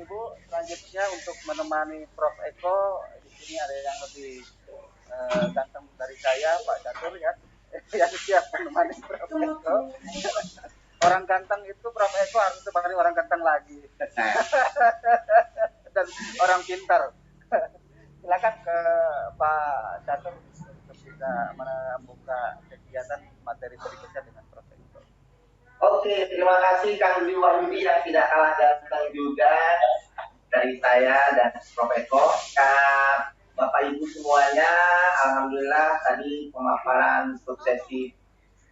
Ibu, selanjutnya untuk menemani Prof. Eko, di sini ada yang lebih ganteng dari saya, Pak Catur ya, yang siap menemani Prof. Eko. Orang ganteng itu Prof. Eko harus ditemani orang ganteng lagi. Dan orang pintar. Silakan ke Pak Catur untuk bisa membuka kegiatan materi berikutnya dengan Prof. Eko. Oke, terima kasih Kang Dwi Wahyudi yang tidak kalah ganteng juga dari saya dan Prof. Eko. Bapak Ibu semuanya, alhamdulillah tadi pemaparan untuk sesi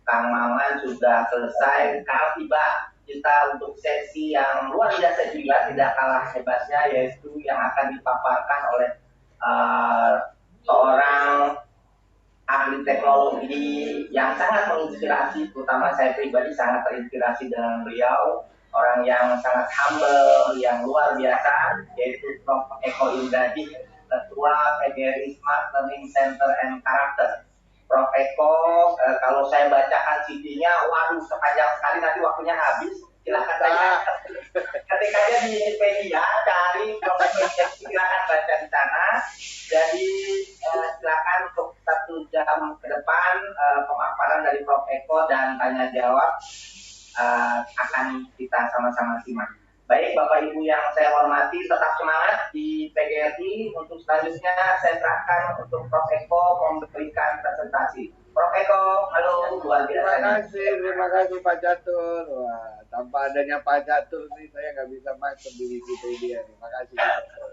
Kang Maman sudah selesai. Sekarang tiba kita untuk sesi yang luar biasa juga, tidak kalah hebatnya, yaitu yang akan dipaparkan oleh seorang ahli teknologi yang sangat menginspirasi, terutama saya pribadi sangat terinspirasi dengan beliau, orang yang sangat humble, yang luar biasa, yaitu Prof. Eko Indrajit, Ketua PGRI Smart Learning Center and Character. Prof. Eko, kalau saya bacakan CV-nya, waduh sepanjang sekali, nanti waktunya habis. Silahkan saja ketik aja di Wikipedia, cari Prof. Eko, silahkan baca di sana. Jadi silakan untuk 1 jam ke depan pemaparan dari Prof. Eko dan tanya jawab akan kita sama-sama simak. Baik Bapak Ibu yang saya hormati, tetap semangat di PGRI. Untuk selanjutnya saya serahkan untuk Prof. Eko memberikan presentasi. Prof. Eko, halo, luar biasa. Terima kasih Pak Catur. Wah, tanpa adanya Pak Catur nih saya nggak bisa masuk di Wikipedia nih. Makasih Pak Catur.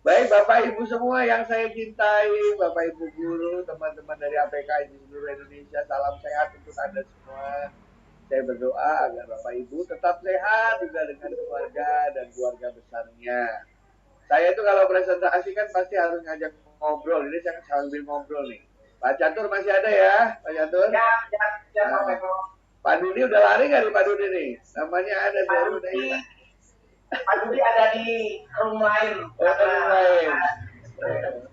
Baik Bapak Ibu semua yang saya cintai, Bapak Ibu guru, teman-teman dari APK di seluruh Indonesia, salam sehat untuk Anda semua. Saya berdoa agar Bapak Ibu tetap sehat juga dengan keluarga dan keluarga besarnya. Saya itu kalau presentasi kan pasti harus ngajak ngobrol, jadi saya sambil ngobrol nih. Pak Catur masih ada ya, Pak Catur? Ya, Prof. Eko. Pak Dudi udah lari nggak nih Pak Dudi nih? Namanya ada baru nih. Pak Dudi ada di room lain. Room lain.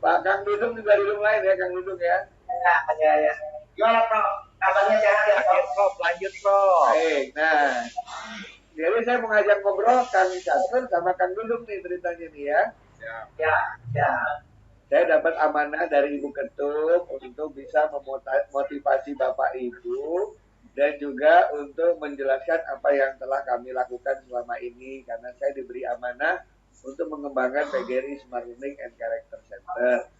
Pak Kang Dudung juga di room lain ya, Kang Dudung ya? Ya. Gimana Prof? Kabarnya sehat ya Prof? Lanjut Prof. Baik, nah. Jadi saya mau ngajak ngobrol Kang Catur sama Kang Dudung nih ceritanya nih ya. Ya. Saya dapat amanah dari Ibu Ketum untuk bisa memotivasi Bapak Ibu dan juga untuk menjelaskan apa yang telah kami lakukan selama ini karena saya diberi amanah untuk mengembangkan PGRI Smart Learning and Character Center.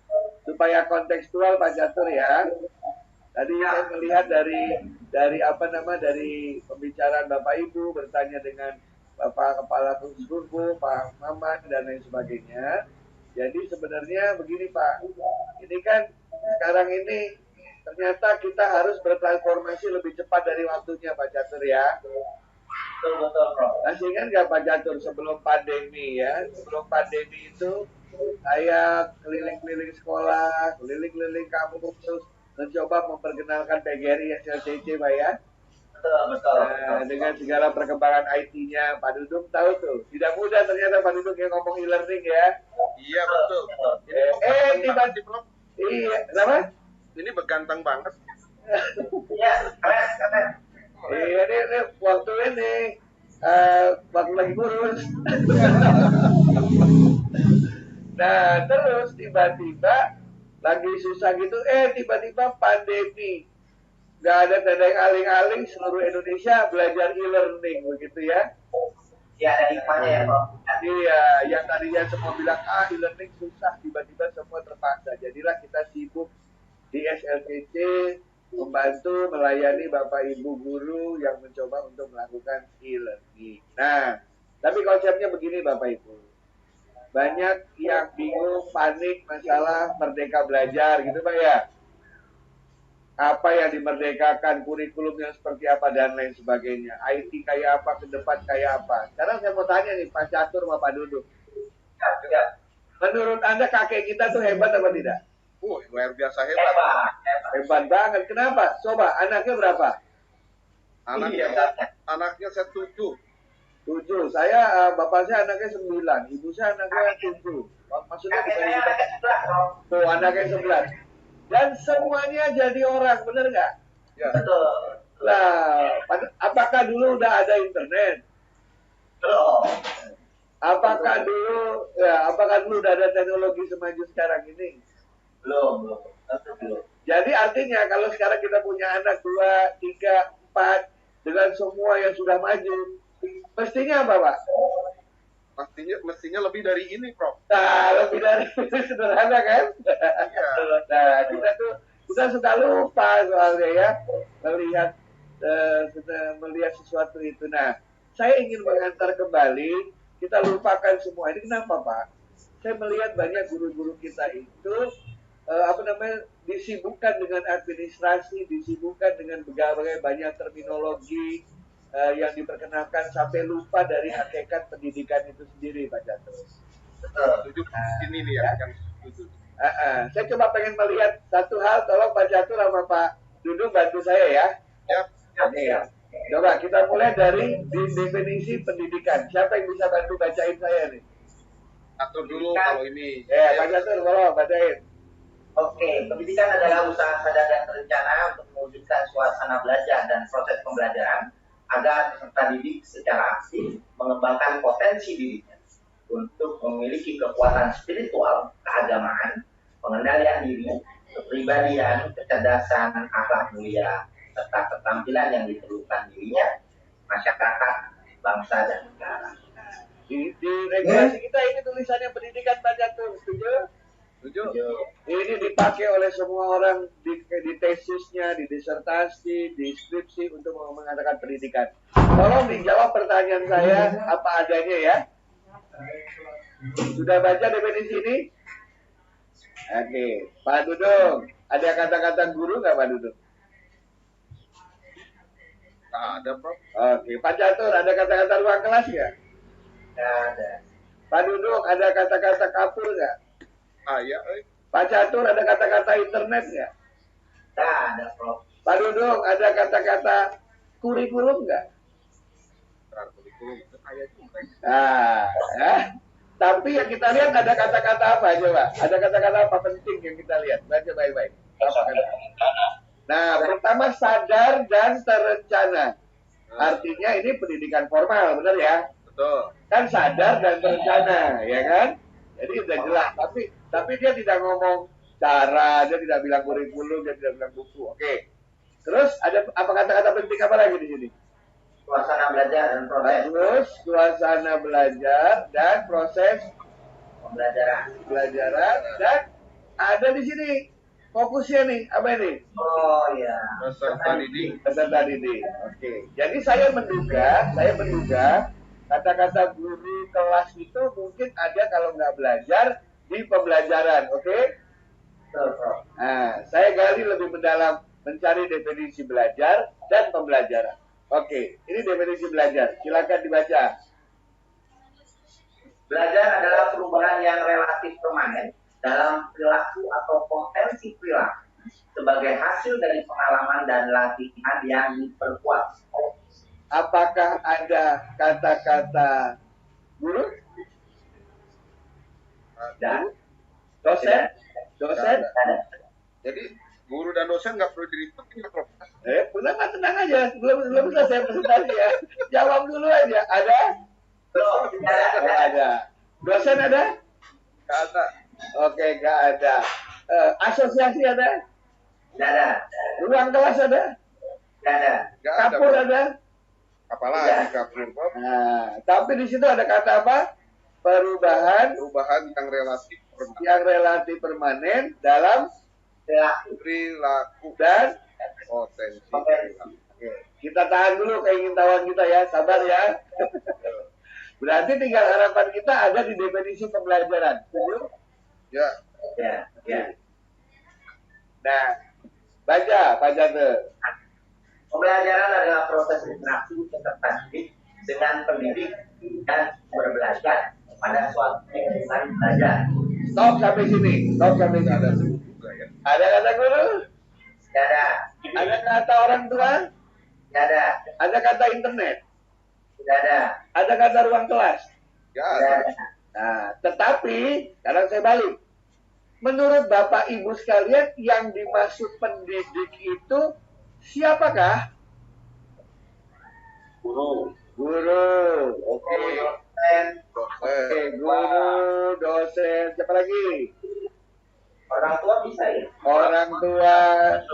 Supaya kontekstual Pak Catur ya. Tadi saya melihat dari pembicaraan Bapak Ibu bertanya dengan Bapak Kepala Kursusku, Pak Maman dan lain sebagainya. Jadi sebenarnya begini Pak, ini kan sekarang ini ternyata kita harus bertransformasi lebih cepat dari waktunya Pak Catur ya. Betul Prof. Masih ingat nggak Pak Catur sebelum pandemi ya? Sebelum pandemi itu saya keliling-keliling sekolah, keliling-keliling kampus terus mencoba memperkenalkan PGRI SLCC Pak ya. Betul. Dengan segala perkembangan IT-nya, Pak Dudung tahu tuh. Tidak mudah ternyata Pak Dudung yang ngomong e-learning ya. Iya betul. Tiba-tiba. Iya, kenapa? Ini beganteng banget. Iya, keren. Iya, ini waktu ini waktu lagi kurus. Nah, terus tiba-tiba lagi susah gitu, tiba-tiba pandemi. Nggak ada tanda yang aling-aling, seluruh Indonesia belajar e-learning begitu ya. Iya, ada hikmahnya ya Prof. Iya, yang tadinya semua bilang e-learning susah, tiba-tiba semua terpaksa. Jadilah kita sibuk di SLCC membantu melayani Bapak Ibu guru yang mencoba untuk melakukan e-learning. Nah, tapi konsepnya begini Bapak Ibu. Banyak yang bingung, panik masalah merdeka belajar gitu Pak ya. Apa yang dimerdekakan, kurikulumnya seperti apa dan lain sebagainya. IT kayak apa, ke depan kayak apa. Sekarang saya mau tanya nih Pak Catur sama Pak Dudung. Ya. Menurut Anda kakek kita tuh hebat apa tidak? Luar biasa hebat. Hebat banget. Kenapa? Coba anaknya berapa? Anaknya saya 7. 7. Saya bapak saya anaknya 9, ibu saya anaknya 7. Maksudnya tuh anaknya 11. Dan semuanya jadi orang, bener nggak? Ya. Betul. Lah, apakah dulu udah ada internet? Belum. apakah dulu udah ada teknologi semaju sekarang ini? Belum. Tentu belum. Jadi artinya kalau sekarang kita punya anak 2, 3, 4 dengan semua yang sudah maju, mestinya apa, Pak? Mestinya lebih dari ini, Prof. Nah, lebih dari itu sederhana kan? Iya. Nah, kita suka lupa soalnya ya melihat sesuatu itu. Nah, saya ingin mengantar kembali, kita lupakan semua ini. Kenapa, Pak? Saya melihat banyak guru-guru kita itu disibukkan dengan administrasi, disibukkan dengan berbagai banyak terminologi yang diperkenalkan sampai lupa dari hakikat pendidikan itu sendiri, Pak Catur. Setuju ini nih ya, yang setuju. Saya coba pengen melihat satu hal, tolong Pak Catur sama Pak Dudung bantu saya ya. Ya. Oke. Coba kita mulai dari definisi pendidikan. Siapa yang bisa bantu bacain saya nih? Atur dulu kalau ini. Ya, Pak Catur, tolong bacain. Oke, pendidikan adalah usaha sadar dan terencana untuk mewujudkan suasana belajar dan proses pembelajaran agar peserta didik secara aktif mengembangkan potensi dirinya untuk memiliki kekuatan spiritual, keagamaan, pengendalian diri, kepribadian, kecerdasan, akhlak mulia, serta keterampilan yang diperlukan dirinya, masyarakat, bangsa, dan negara. Di regulasi kita ini tulisannya pendidikan, Pak Catur, setuju? Setuju. Ini dipakai oleh semua orang di tesisnya, di disertasi, di skripsi untuk mengadakan pendidikan. Tolong dijawab pertanyaan saya apa adanya ya. Sudah baca definisi ini? Oke, Pak Dudung, ada kata-kata guru nggak Pak Dudung? Nggak ada, Prof. Oke, Pak Catur, ada kata-kata ruang kelas nggak? Nggak ada. Pak Dudung, ada kata-kata kapur nggak? Ya. Pak Catur, ada kata-kata internet nggak? Nggak ada, Prof. Pak Dudung, ada kata-kata kurikulum nggak? Kurikulum itu kayak juga. Nah, ya. Tapi yang kita lihat ada kata-kata apa coba? Ada kata-kata apa penting yang kita lihat? Baca baik-baik. Apa kata? Nah, pertama sadar dan terencana. Artinya ini pendidikan formal, benar ya? Betul. Kan sadar dan terencana, ya kan? Jadi udah jelas. Tapi dia tidak ngomong cara, dia tidak bilang kurikulum, dia tidak bilang buku. Oke. Terus ada apa kata-kata penting apa lagi di sini? Suasana belajar dan proses Terus suasana belajar dan proses pembelajaran. Dan ada di sini fokusnya nih apa ini? Oh ya. Peserta didik. Peserta didik. Oke. Jadi saya menduga kata-kata guru kelas itu mungkin ada kalau nggak belajar di pembelajaran, oke? Nah, saya gali lebih mendalam mencari definisi belajar dan pembelajaran. Oke, ini definisi belajar. Silakan dibaca. Belajar adalah perubahan yang relatif permanen dalam perilaku atau potensi perilaku sebagai hasil dari pengalaman dan latihan yang diperkuat. Apakah ada kata-kata guru? Dan Dosen? Jadi guru dan dosen nggak perlu diributin, Prof. Kenapa tenang aja, belum selesai presentasi ya. Jawab dulu aja. Ada? belum Ada. Dosen ada? Nggak ada. Oke, nggak ada. Asosiasi ada? Tidak ada. Ruang kelas ada? Tidak ada. Nggak ada, Kapur Prof. ada? Apalagi kapur, Prof. Nah, tapi di situ ada kata apa? Perubahan Perubahan yang relatif permanen. yang relatif permanen dalam Perilaku dan potensi. Oke, kita tahan dulu keingintahuan kita ya, sabar ya. Berarti tinggal harapan kita ada di definisi pembelajaran. Setuju? Ya. Ya. Nah, baca Pak Jatuh. Pembelajaran adalah proses interaksi peserta didik dengan pendidik dan berbelajar pada suatu lingkungan belajar. Stop sampai sini. Stop sampai Nggak ada sini. juga ya. Ada kata guru? Tidak ada. Ada kata orang tua? Tidak ada. Ada kata internet? Tidak ada. Ada kata ruang kelas? Nggak Tidak ada. ada. Nah, tetapi sekarang saya balik. Menurut Bapak Ibu sekalian, yang dimaksud pendidik itu siapakah? Guru. Guru. Oke. dosen, Oke, dosen, guru, dosen, siapa lagi? orang tua bisa ya? Orang tua,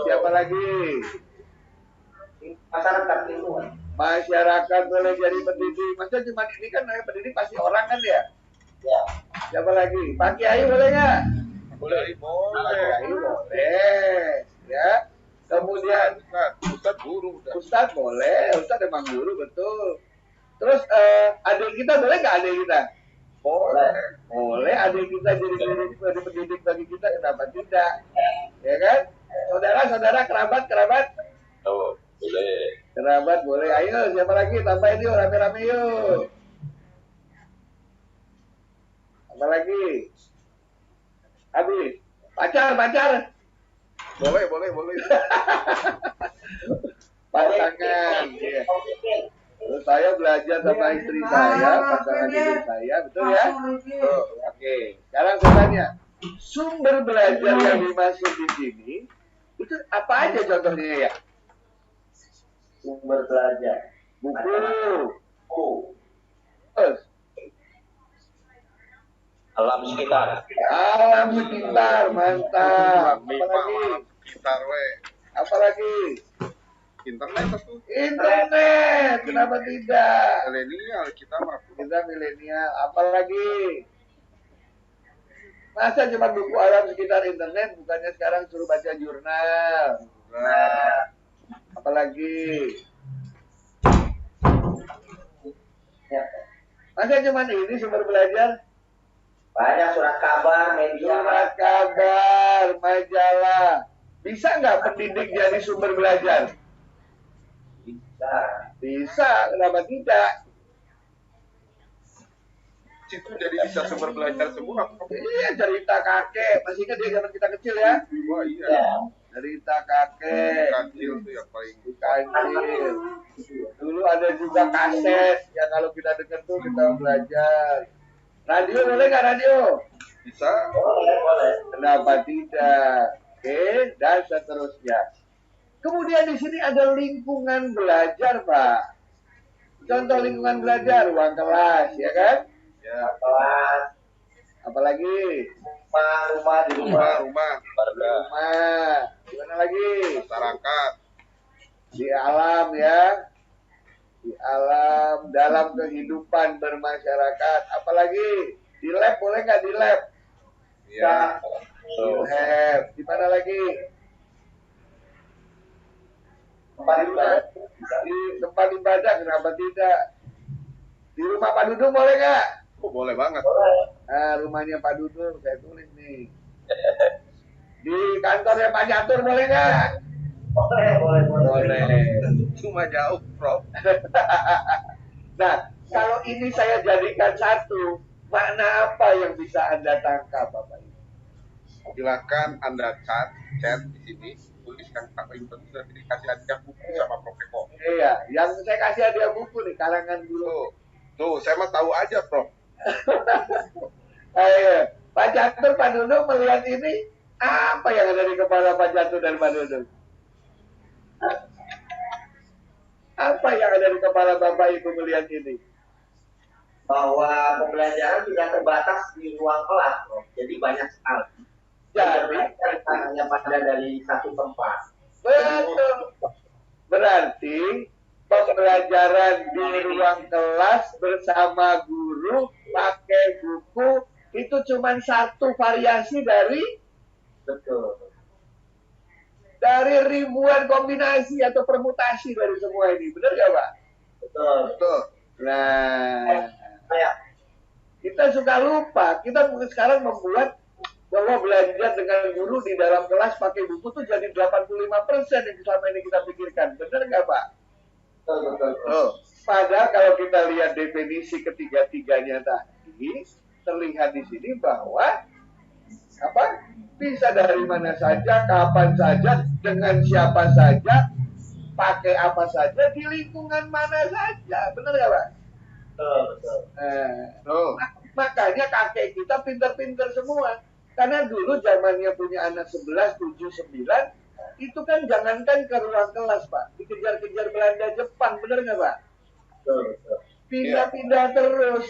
siapa lagi? Masyarakat lingkungan. Masyarakat boleh jadi pendidik. Maksudnya cuma ini kan pendidik pasti orang kan ya? Ya. Siapa lagi? Pak Kiai boleh nggak? boleh, Pak boleh. Kiai boleh, ya. Kemudian Ustadz guru udah. Ustadz boleh, Ustadz emang guru betul. Terus adik kita boleh nggak adik kita? Boleh. Boleh adik kita jadi pendidik bagi kita, kenapa tidak? Ya kan? Saudara-saudara, kerabat-kerabat, Oh, boleh. kerabat boleh. Ayo, siapa lagi? Tambahin yuk, rame-rame yuk. Apa lagi? Habis. Pacar. Boleh, boleh, boleh. Pasangan. Iya. Terus saya belajar sama istri saya, pasangan hidup saya, betul ya? Betul. Oke. Sekarang saya tanya, sumber belajar yang dimaksud di sini itu apa aja contohnya ya? Sumber belajar. Buku, Oh, terus Alam sekitar. alam sekitar, mantap. Mimpi, Pak, Apalagi? malam sekitar, we. Apalagi? Internet itu Internet, kenapa tidak? milenial kita mah. Kita milenial, apalagi? Masa cuma buku alam sekitar internet, bukannya sekarang suruh baca jurnal? Nah, Apalagi? ya. Masa cuma ini sumber belajar? Banyak surat kabar, media. Surat kabar, majalah. Bisa nggak pendidik jadi sumber belajar? Bisa. Bisa, kenapa tidak? situ jadi bisa sumber belajar semua. Iya, cerita kakek. Masih ingat dia zaman kita kecil ya? Wah, iya. Ya. Cerita kakek. Kancil tuh yang paling. Kancil. Dulu ada juga kaset yang kalau kita dengar tuh kita belajar. Radio boleh nggak radio? Bisa. Boleh. Kenapa tidak? Oke, dan seterusnya. Kemudian di sini ada lingkungan belajar, Pak. Contoh lingkungan belajar, ruang kelas, ya kan? Ya. Kelas, Apalagi? rumah di rumah. Rumah, Warga. Rumah. Gimana lagi? masyarakat. Di alam ya. Di alam, dalam kehidupan bermasyarakat. Apalagi? Di lab boleh nggak di lab? Ya. Di lab. Di mana lagi? Tempat ibadah. Di tempat ibadah, kenapa tidak? Di rumah Pak Dudung boleh nggak? Oh, boleh banget. Nah, rumahnya Pak Dudung, saya tulis nih. Di kantornya Pak Catur boleh nggak? Boleh. Boleh. Cuma jauh, Prof. Nah, kalau ini saya jadikan satu, makna apa yang bisa Anda tangkap, Bapak Ibu? Silakan Anda chat di sini, tuliskan kata itu sudah dikasih hadiah buku sama Prof Eko. Iya, yang saya kasih hadiah buku nih, karangan guru. Tuh, saya mah tahu aja, Prof. Ayo, Pak Catur, Pak Dudung melihat ini, apa yang ada di kepala Pak Catur dan Pak Dudung? Apa yang ada di kepala Bapak Ibu melihat ini? Bahwa pembelajaran tidak terbatas di ruang kelas, Bro. Jadi banyak sekali. Jadi, hanya pada dari satu tempat. betul. Berarti pembelajaran di ruang kelas bersama guru pakai buku itu cuma satu variasi dari ribuan kombinasi atau permutasi dari semua ini. Benar nggak, Pak? Betul. Nah, Ya. kita suka lupa. Kita sekarang membuat bahwa belajar dengan guru di dalam kelas pakai buku tuh jadi 85% yang selama ini kita pikirkan. Benar nggak, Pak? Betul. Oh, padahal kalau kita lihat definisi ketiga-tiganya tadi, terlihat di sini bahwa apa? Bisa dari mana saja, kapan saja, dengan siapa saja, pakai apa saja, di lingkungan mana saja. Benar nggak, Pak? Betul. Tuh. Makanya kakek kita pintar-pintar semua. Karena dulu zamannya punya anak 11, 7, 9, itu kan jangankan ke ruang kelas, Pak. Dikejar-kejar Belanda, Jepang, benar nggak, Pak? Betul. Pindah-pindah terus.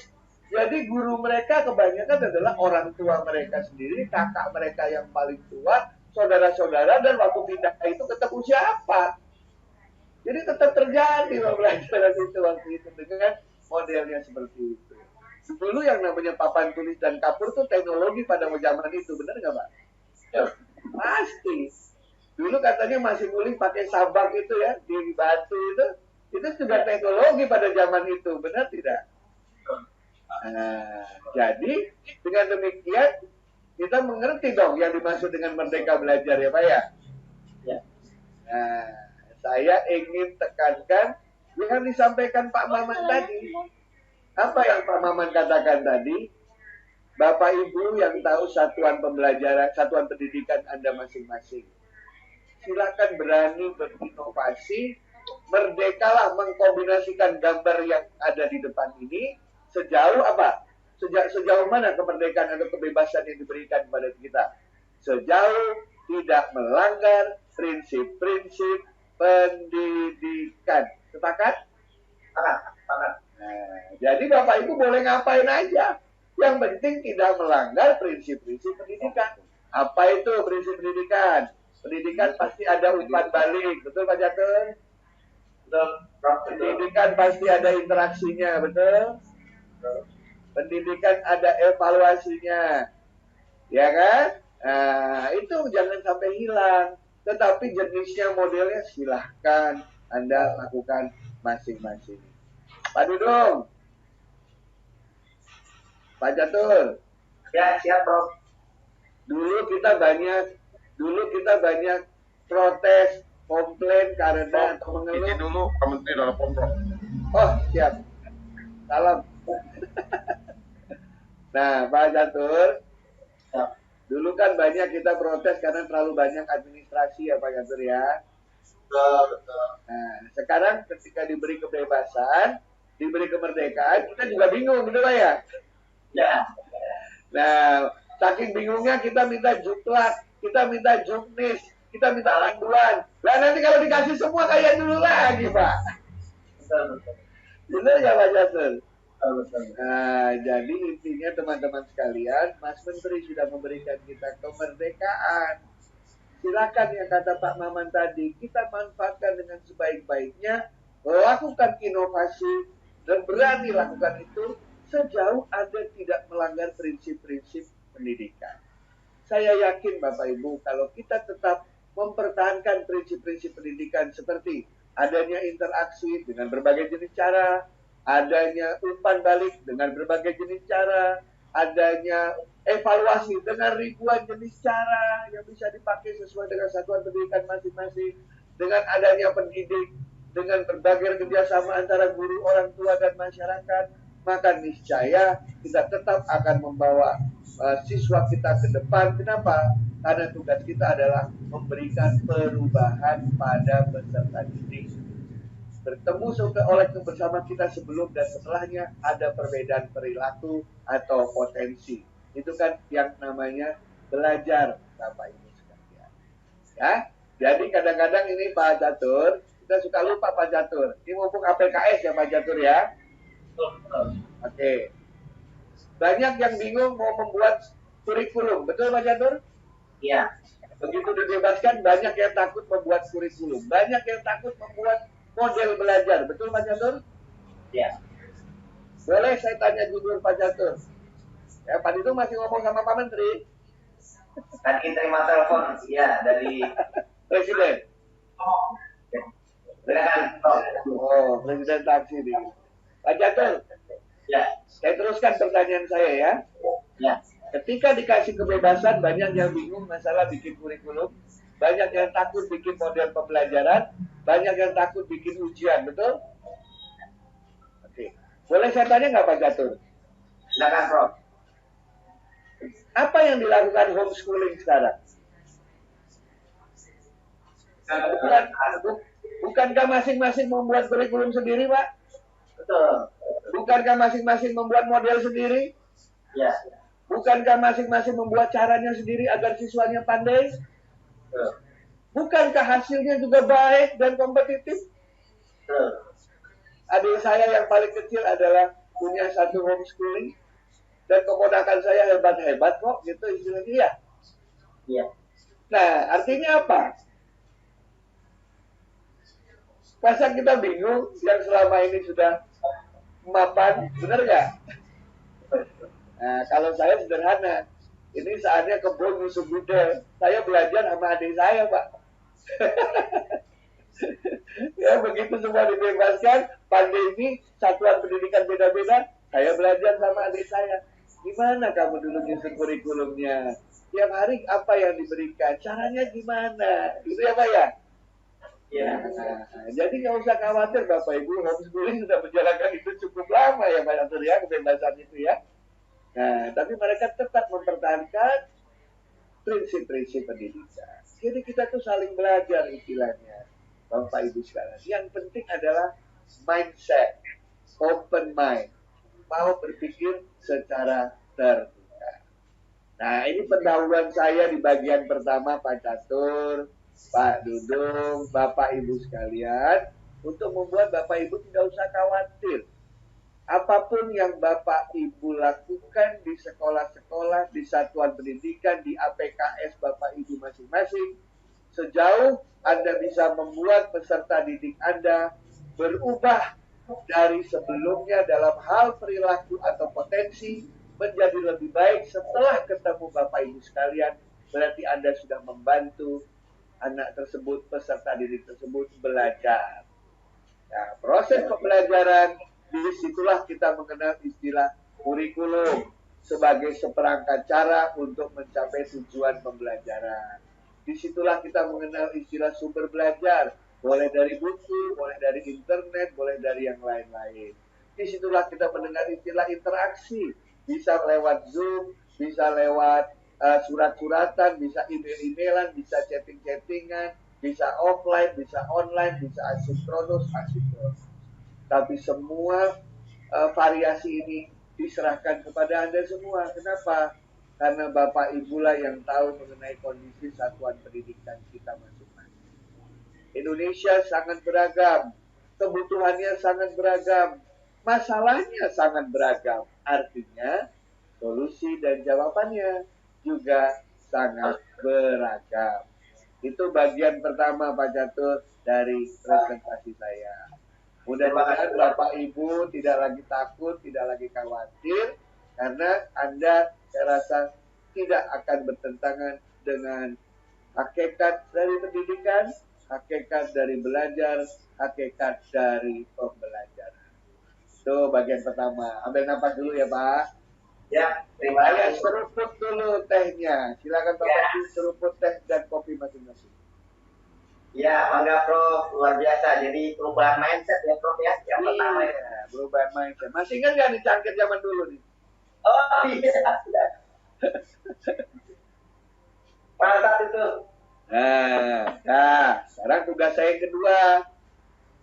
Jadi guru mereka kebanyakan adalah orang tua mereka sendiri, kakak mereka yang paling tua, saudara-saudara, dan waktu pindah itu ketemu siapa. Jadi tetap terjadi pembelajaran itu waktu itu dengan modelnya seperti itu. Dulu yang namanya papan tulis dan kapur itu teknologi pada zaman itu, benar nggak Pak? Ya. Pasti. Dulu katanya masih nguling pakai sabak itu ya, di batu itu juga teknologi pada zaman itu, benar tidak? Nah, jadi dengan demikian kita mengerti dong yang dimaksud dengan merdeka belajar ya Pak ya? Ya. Nah, saya ingin tekankan yang disampaikan Pak Maman tadi. Apa yang Pak Maman katakan tadi? Bapak Ibu yang tahu satuan pembelajaran, satuan pendidikan Anda masing-masing. Silakan berani berinovasi, merdekalah mengkombinasikan gambar yang ada di depan ini. Sejauh apa? Sejauh mana kemerdekaan atau kebebasan yang diberikan kepada kita? Sejauh tidak melanggar prinsip-prinsip pendidikan. Sepakat? Sepakat. Nah, jadi Bapak Ibu boleh ngapain aja. Yang penting tidak melanggar prinsip-prinsip pendidikan. Apa itu prinsip pendidikan? Pendidikan pasti ada umpan balik. Betul Pak Jatun? Betul. Pendidikan pasti ada interaksinya. Betul? Pendidikan ada evaluasinya, ya kan? Nah, itu jangan sampai hilang. Tetapi jenisnya, modelnya silahkan Anda lakukan masing-masing. Pak Dudung, Pak Catur. Ya, siap Prof. Dulu kita banyak protes, komplain karena atau mengeluh. Izin dulu Pak Menteri dalam Prof. Oh, siap. Salam. Nah, Pak Catur, dulu kan banyak kita protes karena terlalu banyak administrasi ya Pak Catur ya. Betul. Nah, sekarang ketika diberi kebebasan, diberi kemerdekaan, kita juga bingung, gitu Pak ya? Ya. Nah, saking bingungnya kita minta juklat, kita minta juknis, kita minta panduan. Nah, nanti kalau dikasih semua kayak dulu lagi Pak. Betul. Benar ya Pak Catur? Betul. Nah, jadi intinya teman-teman sekalian, Mas Menteri sudah memberikan kita kemerdekaan. Silakan yang kata Pak Maman tadi, kita manfaatkan dengan sebaik-baiknya, lakukan inovasi, dan berani lakukan itu sejauh Anda tidak melanggar prinsip-prinsip pendidikan. Saya yakin Bapak Ibu, kalau kita tetap mempertahankan prinsip-prinsip pendidikan seperti adanya interaksi dengan berbagai jenis cara, adanya umpan balik dengan berbagai jenis cara, adanya evaluasi dengan ribuan jenis cara yang bisa dipakai sesuai dengan satuan pendidikan masing-masing, dengan adanya pendidik, dengan berbagai kerjasama antara guru, orang tua, dan masyarakat, maka niscaya kita tetap akan membawa siswa kita ke depan. Kenapa? Karena tugas kita adalah memberikan perubahan pada peserta didik. Bertemu oleh bersama kita sebelum dan setelahnya ada perbedaan perilaku atau potensi. Itu kan yang namanya belajar, Bapak Ibu sekalian. Ya, jadi kadang-kadang ini Pak Catur, kita suka lupa Pak Catur. Ini mumpung APKS ya Pak Catur ya. Oke. Banyak yang bingung mau membuat kurikulum, betul Pak Catur? Iya. Begitu dibebaskan, banyak yang takut membuat kurikulum, banyak yang takut membuat model belajar, betul Pak Catur? Iya. Boleh saya tanya jujur Pak Catur? Ya, Pak Dudung masih ngomong sama Pak Menteri? Tadi terima telepon, ya, dari Presiden? silakan. Oh, Presiden taksi nih. Pak Catur, Ya. saya teruskan pertanyaan saya ya. Ya. Ketika dikasih kebebasan, banyak yang bingung masalah bikin kurikulum, banyak yang takut bikin model pembelajaran, banyak yang takut bikin ujian, betul? Oke. Boleh saya tanya nggak Pak Catur? Silakan Prof. Apa yang dilakukan homeschooling sekarang? Bukankah masing-masing membuat kurikulum sendiri, Pak? Betul. Bukankah masing-masing membuat model sendiri? Ya. Bukankah masing-masing membuat caranya sendiri agar siswanya pandai? Betul. Bukankah hasilnya juga baik dan kompetitif? Betul. Adik saya yang paling kecil adalah punya satu homeschooling dan keponakan saya hebat-hebat kok gitu istilahnya ya. Iya. Nah, artinya apa? Masa kita bingung yang selama ini sudah mapan, benar nggak? Nah, kalau saya sederhana, ini saatnya kebun musuh Buddha. Saya belajar sama adik saya, Pak. Ya, begitu semua dibebaskan, pandemi, satuan pendidikan beda-beda, saya belajar sama adik saya. Gimana kamu dulu nyusun kurikulumnya? Tiap hari apa yang diberikan? Caranya gimana? Gitu ya, Pak ya? Iya. Nah, jadi nggak usah khawatir Bapak Ibu, homeschooling sudah menjalankan itu cukup lama ya Pak Yatur ya, kebebasan itu ya. Nah, tapi mereka tetap mempertahankan prinsip-prinsip pendidikan. Jadi kita tuh saling belajar istilahnya, Bapak Ibu sekalian. Yang penting adalah mindset, open mind, mau berpikir secara terbuka. Nah, ini pendahuluan saya di bagian pertama Pak Catur, Pak Dudung, Bapak Ibu sekalian, untuk membuat Bapak Ibu tidak usah khawatir. Apapun yang Bapak Ibu lakukan di sekolah-sekolah, di satuan pendidikan, di APKS Bapak Ibu masing-masing, sejauh Anda bisa membuat peserta didik Anda berubah dari sebelumnya dalam hal perilaku atau potensi menjadi lebih baik setelah ketemu Bapak Ibu sekalian, berarti Anda sudah membantu anak tersebut, peserta didik tersebut belajar. Nah, proses pembelajaran, disitulah kita mengenal istilah kurikulum sebagai seperangkat cara untuk mencapai tujuan pembelajaran. Disitulah kita mengenal istilah sumber belajar, boleh dari buku, boleh dari internet, boleh dari yang lain-lain. Disitulah kita mendengar istilah interaksi, bisa lewat Zoom, bisa lewat surat-suratan, bisa email-emailan, bisa chatting-chattingan, bisa offline, bisa online, bisa asinkronus, asinkronus. Tapi semua variasi ini diserahkan kepada Anda semua. Kenapa? Karena Bapak Ibu lah yang tahu mengenai kondisi satuan pendidikan kita masing-masing. Indonesia sangat beragam, kebutuhannya sangat beragam, masalahnya sangat beragam. Artinya, solusi dan jawabannya juga sangat beragam. Itu bagian pertama Pak Catur dari presentasi saya. Mudah-mudahan Bapak Ibu tidak lagi takut, tidak lagi khawatir, karena Anda saya rasa tidak akan bertentangan dengan hakikat dari pendidikan, hakikat dari belajar, hakikat dari pembelajaran. Itu bagian pertama. Ambil nafas dulu ya Pak. Ya, terima Saya kasih. seruput dulu tehnya. Silakan Bapak Ibu seruput teh dan kopi masing-masing. Ya, mangga Prof, luar biasa. Jadi perubahan mindset ya Prof ya, yang pertama ya. Iya, perubahan mindset. Masih ingat nggak nih cangkir zaman dulu nih? Oh iya, mantap itu. Nah, sekarang tugas saya yang kedua,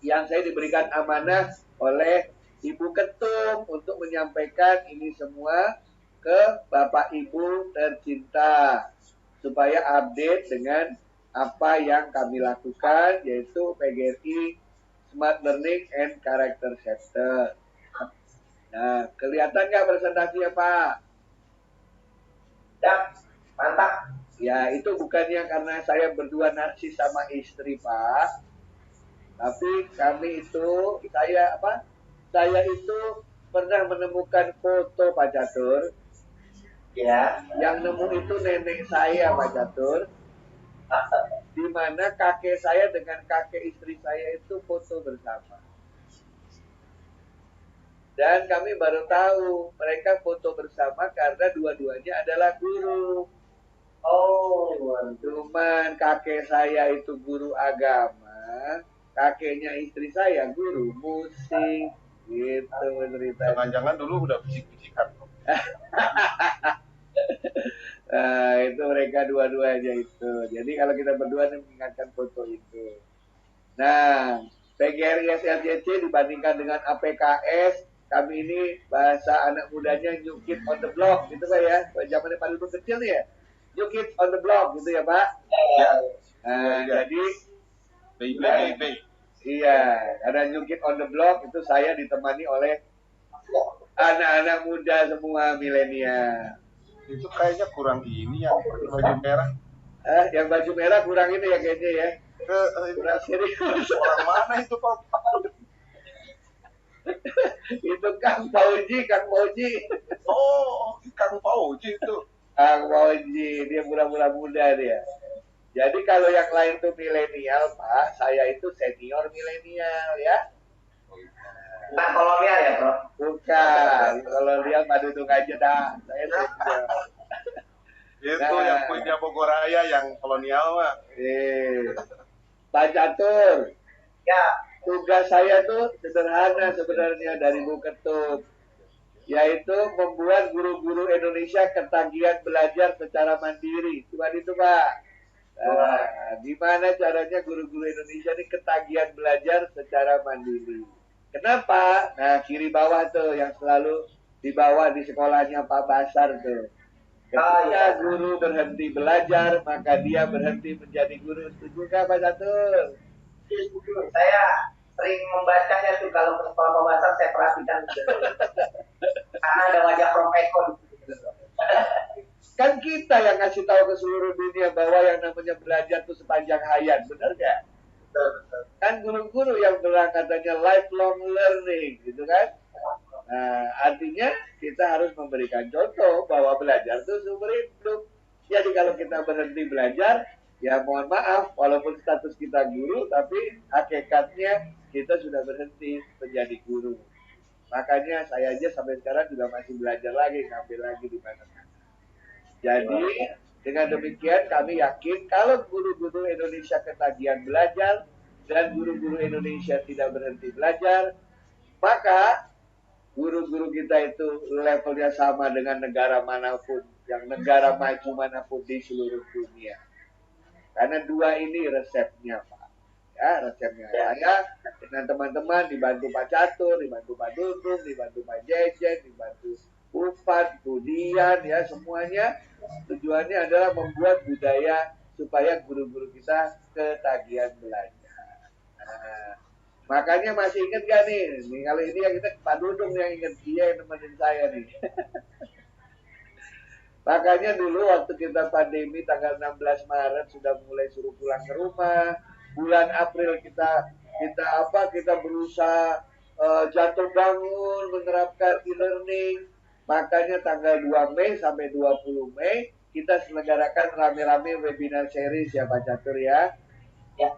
yang saya diberikan amanah oleh Ibu Ketum untuk menyampaikan ini semua ke Bapak Ibu tercinta supaya update dengan apa yang kami lakukan, yaitu PGRI Smart Learning and Character Center. Nah, kelihatan nggak presentasinya Pak? Ya, mantap. Ya, itu bukannya karena saya berdua narsis sama istri Pak, tapi kami itu, saya itu pernah menemukan foto Pak Catur. Ya. Yang nemu itu nenek saya Pak Catur, di mana kakek saya dengan kakek istri saya itu foto bersama. Dan kami baru tahu mereka foto bersama karena dua-duanya adalah guru. Oh, Cuman kakek saya itu guru agama, kakeknya istri saya guru musik, gitu ceritanya. Jangan-jangan dulu udah fisik-fisikan. Nah, itu mereka dua-duanya itu. Jadi kalau kita berdua mengingatkan foto itu. Nah, PGRI SLCC dibandingkan dengan APKS, kami ini bahasa anak mudanya new kid on the block, gitu Pak ya. Zamannya Pak Dudung kecil nih ya. New Kids on the Block gitu ya Pak. Nah, jadi Baik. iya, ada New Kids on the Block itu saya ditemani oleh anak-anak muda semua milenial. Itu kayaknya kurang ini yang pakai baju merah. Yang baju merah kurang ini ya kayaknya ya. Kurang serius. Orang mana itu Pak? Itu Kang Fauji. Oh, Kang Fauji itu. Kang Fauji, dia pura-pura muda dia. Jadi kalau yang lain tuh milenial, Pak, saya itu senior milenial ya. Bukan kolonial ya, Bro? Bukan, kolonial mah duduk aja dah. Saya senior. Itu yang punya Bogor Raya yang kolonial mah. Pak Catur. Ya. Tugas saya tuh sederhana sebenarnya dari Bu Ketut, yaitu membuat guru-guru Indonesia ketagihan belajar secara mandiri. Cuma itu Pak. Nah, gimana caranya guru-guru Indonesia ini ketagihan belajar secara mandiri? Kenapa? Nah, kiri bawah tuh yang selalu dibawa di sekolahnya Pak Basar tuh. Ketika guru berhenti belajar, maka dia berhenti menjadi guru. Setuju nggak Pak Catur? Saya sering membacanya tuh kalau ke sekolah pembahasan saya perhatikan. Karena ada wajah Prof. Eko. Kan kita yang ngasih tahu ke seluruh dunia bahwa yang namanya belajar itu sepanjang hayat, benar nggak? Kan guru-guru yang bilang katanya lifelong learning, gitu kan? Nah, artinya kita harus memberikan contoh bahwa belajar itu seumur hidup. Jadi kalau kita berhenti belajar, ya mohon maaf, walaupun status kita guru, tapi hakikatnya kita sudah berhenti menjadi guru. Makanya saya aja sampai sekarang juga masih belajar lagi, ngambil lagi di mana-mana. Jadi dengan demikian kami yakin kalau guru-guru Indonesia ketagihan belajar dan guru-guru Indonesia tidak berhenti belajar, maka guru-guru kita itu levelnya sama dengan negara manapun, yang negara maju manapun di seluruh dunia. Karena dua ini resepnya Pak. Ya, resepnya. Saya dengan teman-teman dibantu Pak Catur, dibantu Pak Dudung, dibantu Pak Jejen, dibantu Ufat, Budian, ya semuanya tujuannya adalah membuat budaya supaya guru-guru kita ketagihan belajar. Nah, makanya masih ingat gak nih? Kalau ini yang kita Pak Dudung yang ingat, dia yang nemenin saya nih. Makanya dulu waktu kita pandemi tanggal 16 Maret sudah mulai suruh pulang ke rumah. Bulan April kita berusaha jatuh bangun menerapkan e-learning. Makanya tanggal 2 Mei sampai 20 Mei kita selenggarakan rame-rame webinar series ya Pak Catur ya. Ya.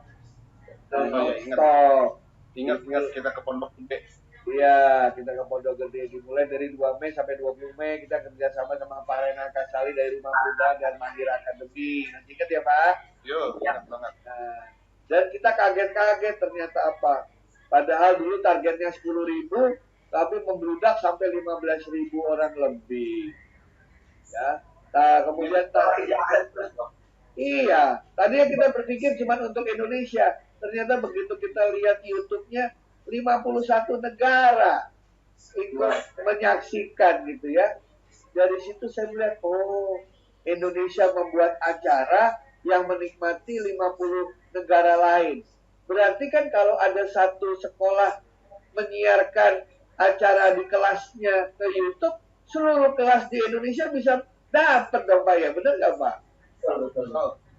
Ingat kita ke Pondok Gede. Iya, kita ke Pondok Gede. Dimulai dari 2 Mei sampai 20 Mei kita kerjasama sama Pak Renal Kasali dari Rumah Muda dan Mandiri Akademi. Nanti ingat ya Pak? Yo, ingat banget. Nah, dan kita kaget-kaget ternyata apa? Padahal dulu targetnya 10.000, tapi membludak sampai 15.000 orang lebih. Ya. Nah, kemudian iya, tadinya kita berpikir cuma untuk Indonesia. Ternyata begitu kita lihat YouTube-nya 51 negara ikut menyaksikan gitu ya. Dari situ saya melihat, oh Indonesia membuat acara yang menikmati 50 negara lain. Berarti kan kalau ada satu sekolah menyiarkan acara di kelasnya ke YouTube, seluruh kelas di Indonesia bisa dapat dong Pak ya, benar nggak Pak? Betul.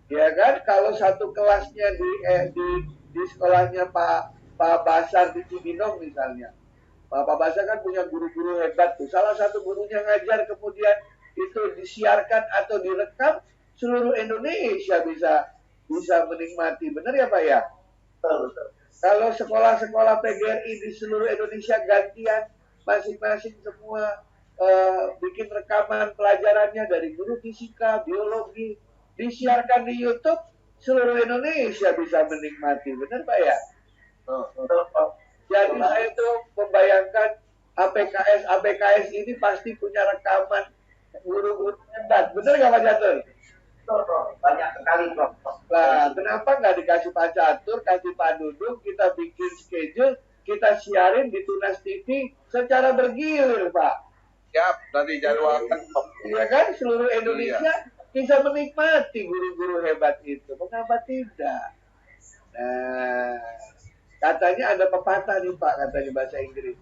Ya kan, kalau satu kelasnya di sekolahnya Pak Basar di Cibinong misalnya, Pak Basar kan punya guru-guru hebat tuh. Salah satu gurunya ngajar kemudian itu disiarkan atau direkam, seluruh Indonesia bisa menikmati, benar ya Pak ya? Betul. Kalau sekolah-sekolah PGRI di seluruh Indonesia gantian, masing-masing semua bikin rekaman pelajarannya dari guru fisika, biologi, disiarkan di YouTube, seluruh Indonesia bisa menikmati, benar Pak ya? Jadi saya itu membayangkan APKS ini pasti punya rekaman guru-guru hebat, benar nggak Pak Catur? Banyak sekali Prof. Nah, kenapa nggak dikasih Pak Catur, kasih Pak Dudung, kita bikin schedule, kita siarin di Tunas TV secara bergilir Pak. Siap, dari jadwalkan. Iya kan, seluruh Indonesia bisa menikmati guru-guru hebat itu. Mengapa tidak? Nah, katanya ada pepatah nih Pak, katanya bahasa Inggris.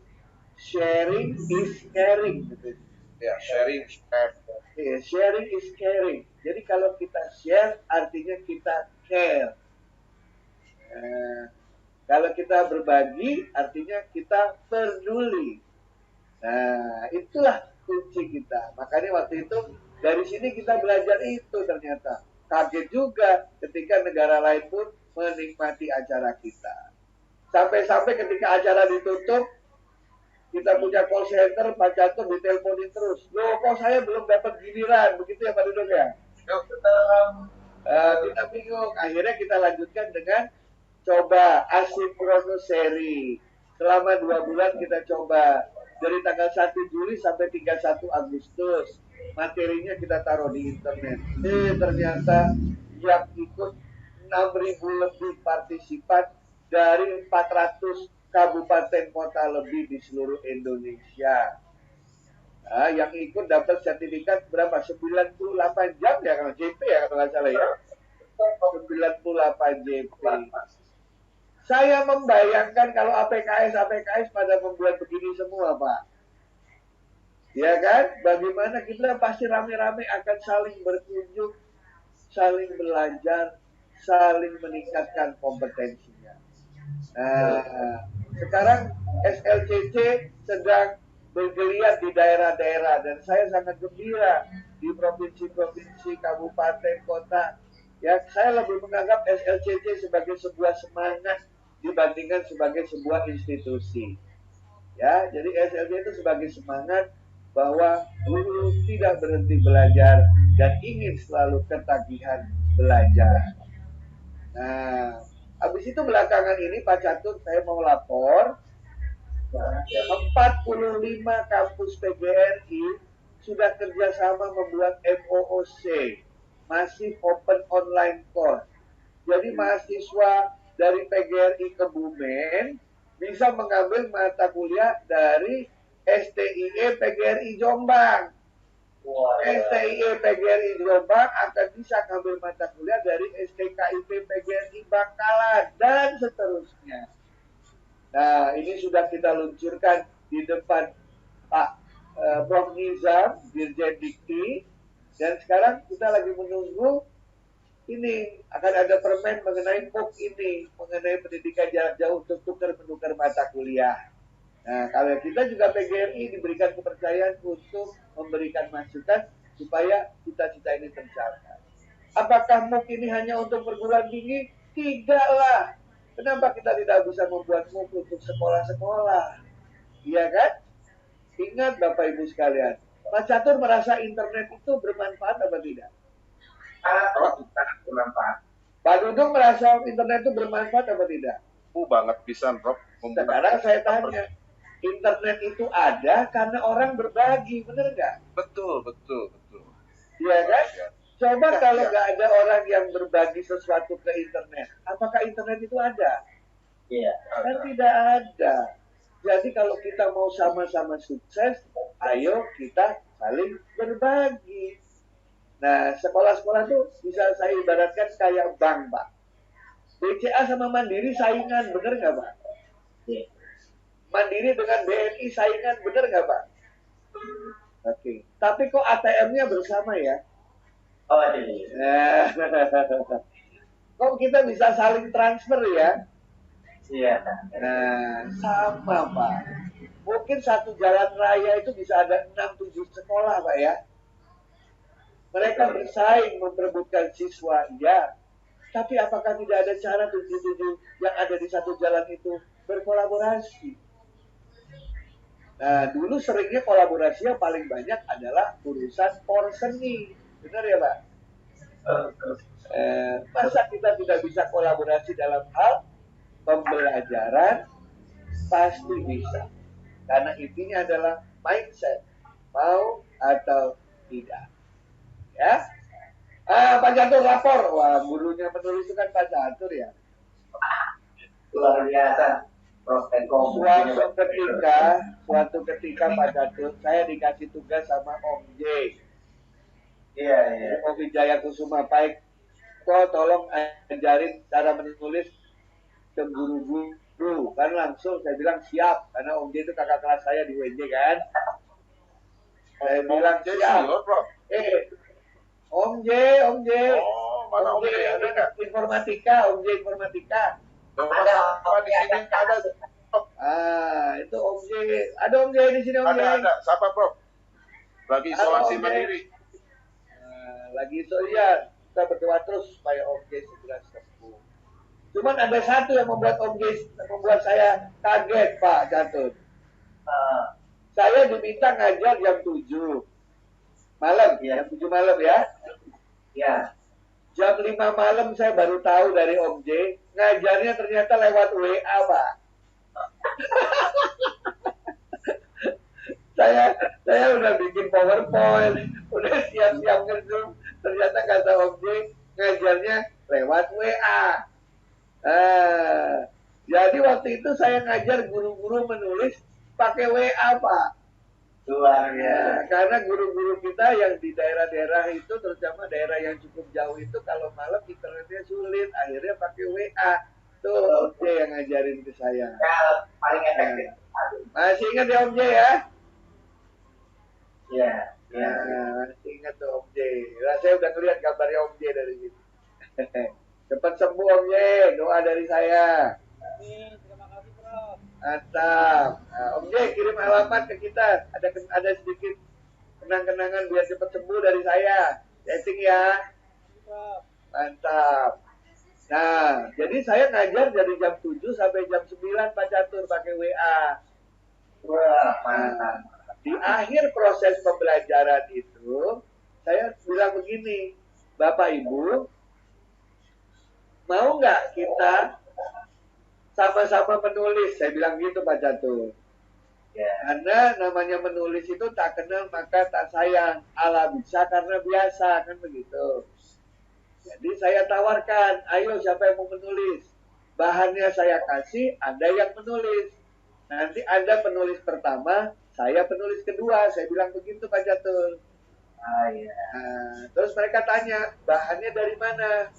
sharing is caring gitu. Ya, sharing, share. Ya, sharing is caring. Jadi kalau kita share artinya kita care. Kalau kita berbagi artinya kita peduli. Nah, itulah kunci kita. Makanya waktu itu dari sini kita belajar itu ternyata. Kaget juga ketika negara lain pun menikmati acara kita. Sampai-sampai ketika acara ditutup, kita punya call center, Pak Catur diteleponin terus. Loh, kok saya belum dapat giliran? Begitu ya Pak Dudung ya? Kita bingung. Akhirnya kita lanjutkan dengan coba asynchronous seri. Selama 2 bulan kita coba. Dari tanggal 1 Juli sampai 31 Agustus. Materinya kita taruh di internet. Ternyata yang ikut 6.000 lebih partisipan dari 400 kabupaten kota lebih di seluruh Indonesia. Nah, yang ikut dapat sertifikat berapa? 98 jam ya kalau JP ya kalau nggak salah ya. 98 JP. Saya membayangkan kalau APKS pada membuat begini semua, Pak. Ya kan? Bagaimana kita pasti rame-rame akan saling berkunjung, saling belajar, saling meningkatkan kompetensinya. Nah, sekarang SLCC sedang bergeliat di daerah-daerah dan saya sangat gembira di provinsi-provinsi, kabupaten, kota. Ya, saya lebih menganggap SLCC sebagai sebuah semangat dibandingkan sebagai sebuah institusi. Ya, jadi SLCC itu sebagai semangat bahwa guru tidak berhenti belajar dan ingin selalu ketagihan belajar. Nah, habis itu belakangan ini Pak Catur saya mau lapor 45 kampus PGRI sudah kerjasama membuat MOOC, Massive Open Online Course. Jadi mahasiswa dari PGRI Kebumen bisa mengambil mata kuliah dari STIE PGRI Jombang. STIE PGRI Jombang akan bisa mengambil mata kuliah dari STKIP PGRI Bangkalan dan seterusnya. Nah, ini sudah kita luncurkan di depan Pak Prof. Nizam, Dirjen Dikti, dan sekarang kita lagi menunggu ini akan ada permen mengenai MOOC ini, mengenai pendidikan jarak jauh untuk tukar-menukar mata kuliah. Nah, kalau kita juga PGRI diberikan kepercayaan untuk memberikan masukan supaya cita-cita ini tercapai. Apakah MOOC ini hanya untuk perguruan tinggi? Tidaklah. Kenapa kita tidak bisa membuat MOOC untuk sekolah-sekolah? Iya kan? Ingat Bapak Ibu sekalian, Pak Catur merasa internet itu bermanfaat apa tidak? Sangat bermanfaat. Pak Dudung merasa internet itu bermanfaat apa tidak? Banget bisa, Rob. Sekarang saya tanya, internet itu ada karena orang berbagi, benar nggak? Betul. Iya kan? Coba Ya, kalau ya. nggak ada orang yang berbagi sesuatu ke internet, apakah internet itu ada? Iya. Kan tidak ada. Jadi kalau kita mau sama-sama sukses, ayo kita saling berbagi. Nah, sekolah-sekolah tuh bisa saya ibaratkan kayak bank, Pak. BCA sama Mandiri saingan, bener nggak, Pak? Iya. Mandiri dengan BNI saingan, bener nggak, Pak? Oke. Tapi kok ATM-nya bersama ya? Oh, iya. Kok kita bisa saling transfer ya? Iya. Nah, sama, Pak. Mungkin satu jalan raya itu bisa ada 6-7 sekolah, Pak ya. Mereka bersaing memperebutkan siswa, ya. Tapi apakah tidak ada cara 7-7 yang ada di satu jalan itu berkolaborasi? Nah, dulu seringnya kolaborasi yang paling banyak adalah urusan porseni. Benar ya, Pak? Masa kita tidak bisa kolaborasi dalam hal pembelajaran? Pasti bisa. Karena intinya adalah mindset. Mau atau tidak. Ya, Pak Catur lapor. Wah, gurunya menulis itu kan Pak Catur ya. Luar biasa. Prof. Eko. Suatu ketika Pak Catur, saya dikasih tugas sama Om J. Iya. Om Wijaya Kusuma Paik. Kok tolong ajarin cara menulis ke guru-guru Kan langsung saya bilang siap, karena Om J itu kakak kelas saya di WJ kan. Saya bilang Jadi siap. senior, Prof. Om J. Oh, mana Om J? Ada nggak? Informatika, Om J informatika. Ada apa di sini? Ada. Itu Om J. Ada Om J di sini Om J. Ada. Siapa, Prof? Lagi isolasi Om J. mandiri. Lagi isolasi. Kita berdoa terus supaya Om J segera sembuh. Cuman ada satu yang membuat Om J, membuat saya kaget, Pak Catur. Saya diminta ngajar jam 7 malam, jam 7 malam ya. Ya. Jam 5 malam saya baru tahu dari Om J, ngajarnya ternyata lewat WA, Pak. saya udah bikin PowerPoint, udah siap-siap nge-zoom, ternyata kata Om J, ngajarnya lewat WA. Jadi waktu itu saya ngajar guru-guru menulis pakai WA, Pak. Luar biasa. Karena guru-guru kita yang di daerah-daerah itu, terutama daerah yang cukup jauh itu, kalau malam internetnya sulit, akhirnya pakai WA. Tuh Om J yang ngajarin ke saya. Ya, paling efektif. Masih ingat ya Om J ya? Iya. Ya. Masih ingat tuh Om J. Saya udah ngeliat gambarnya Om J dari sini. Cepat sembuh Om J, doa dari saya. Terima kasih, Prof. Mantap. Om J kirim alamat ke kita. Ada sedikit kenang-kenangan biar cepat sembuh dari saya. Setting ya. Mantap. Nah, jadi saya ngajar dari jam 7 sampai jam 9 Pak Catur pakai WA. Wah, mantap. Di akhir proses pembelajaran itu, saya bilang begini, Bapak Ibu, mau nggak kita sama-sama menulis? Saya bilang gitu Pak Catur. Ya. Karena namanya menulis itu tak kenal maka tak sayang. Ala bisa karena biasa, kan begitu. Jadi saya tawarkan, ayo siapa yang mau menulis? Bahannya saya kasih, Anda yang menulis. Nanti Anda penulis pertama, saya penulis kedua. Saya bilang begitu Pak Catur. Iya. Terus mereka tanya, bahannya dari mana?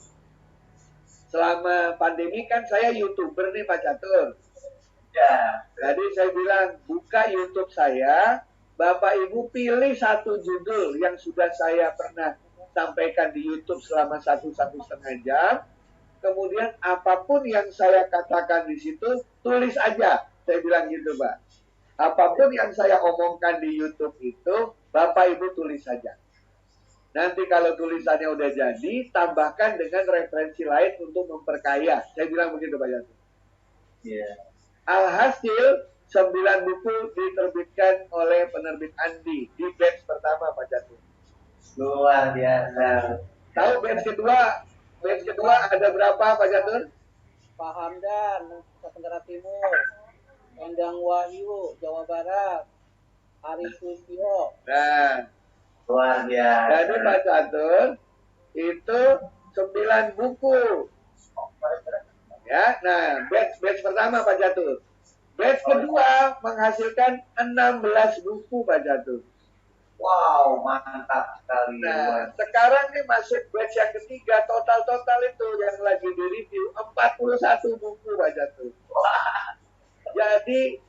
Selama pandemi kan saya YouTuber nih Pak Catur. Ya. Jadi saya bilang, buka YouTube saya, Bapak Ibu pilih satu judul yang sudah saya pernah sampaikan di YouTube selama 1,5 jam. Kemudian apapun yang saya katakan di situ, tulis aja. Saya bilang gitu, Pak. Apapun yang saya omongkan di YouTube itu, Bapak Ibu tulis saja. Nanti kalau tulisannya udah jadi, tambahkan dengan referensi lain untuk memperkaya. Saya bilang begitu, Pak Yanto. Iya. Alhasil, 9 buku diterbitkan oleh penerbit Andi di batch pertama, Pak Jatuh. Luar biasa. Tahu batch kedua? Batch kedua ada berapa, Pak Jatuh? Pak Hamdan, Nusa Tenggara Timur. Endang Wahyu, Jawa Barat. Ari Susio. Nah, Luar biasa. jadi Pak Jatuh itu 9 buku. Ya, nah batch pertama Pak Jatuh. Batch kedua menghasilkan 16 buku Pak Jatuh. Wow, mantap sekali. Nah, sekarang nih masuk batch yang ketiga, total itu yang lagi di-review 41 buku Pak Jatuh. Jadi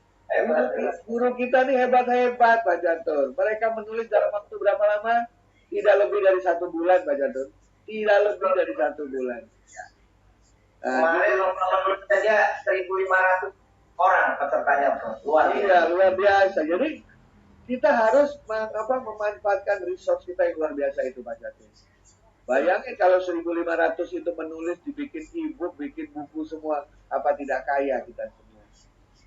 guru kita nih hebat-hebat Pak Jatuh. Mereka menulis dalam waktu berapa lama? Tidak lebih dari 1 bulan Pak Jatuh. Tidak lebih dari 1 bulan. Kemarin menurut saja 1.500 orang pesertanya, Bro. Luar biasa. Jadi kita harus memanfaatkan resource kita yang luar biasa itu Pak Jatuh. Bayangin kalau 1.500 itu menulis, dibikin e-book, bikin buku semua, apa tidak kaya kita semua.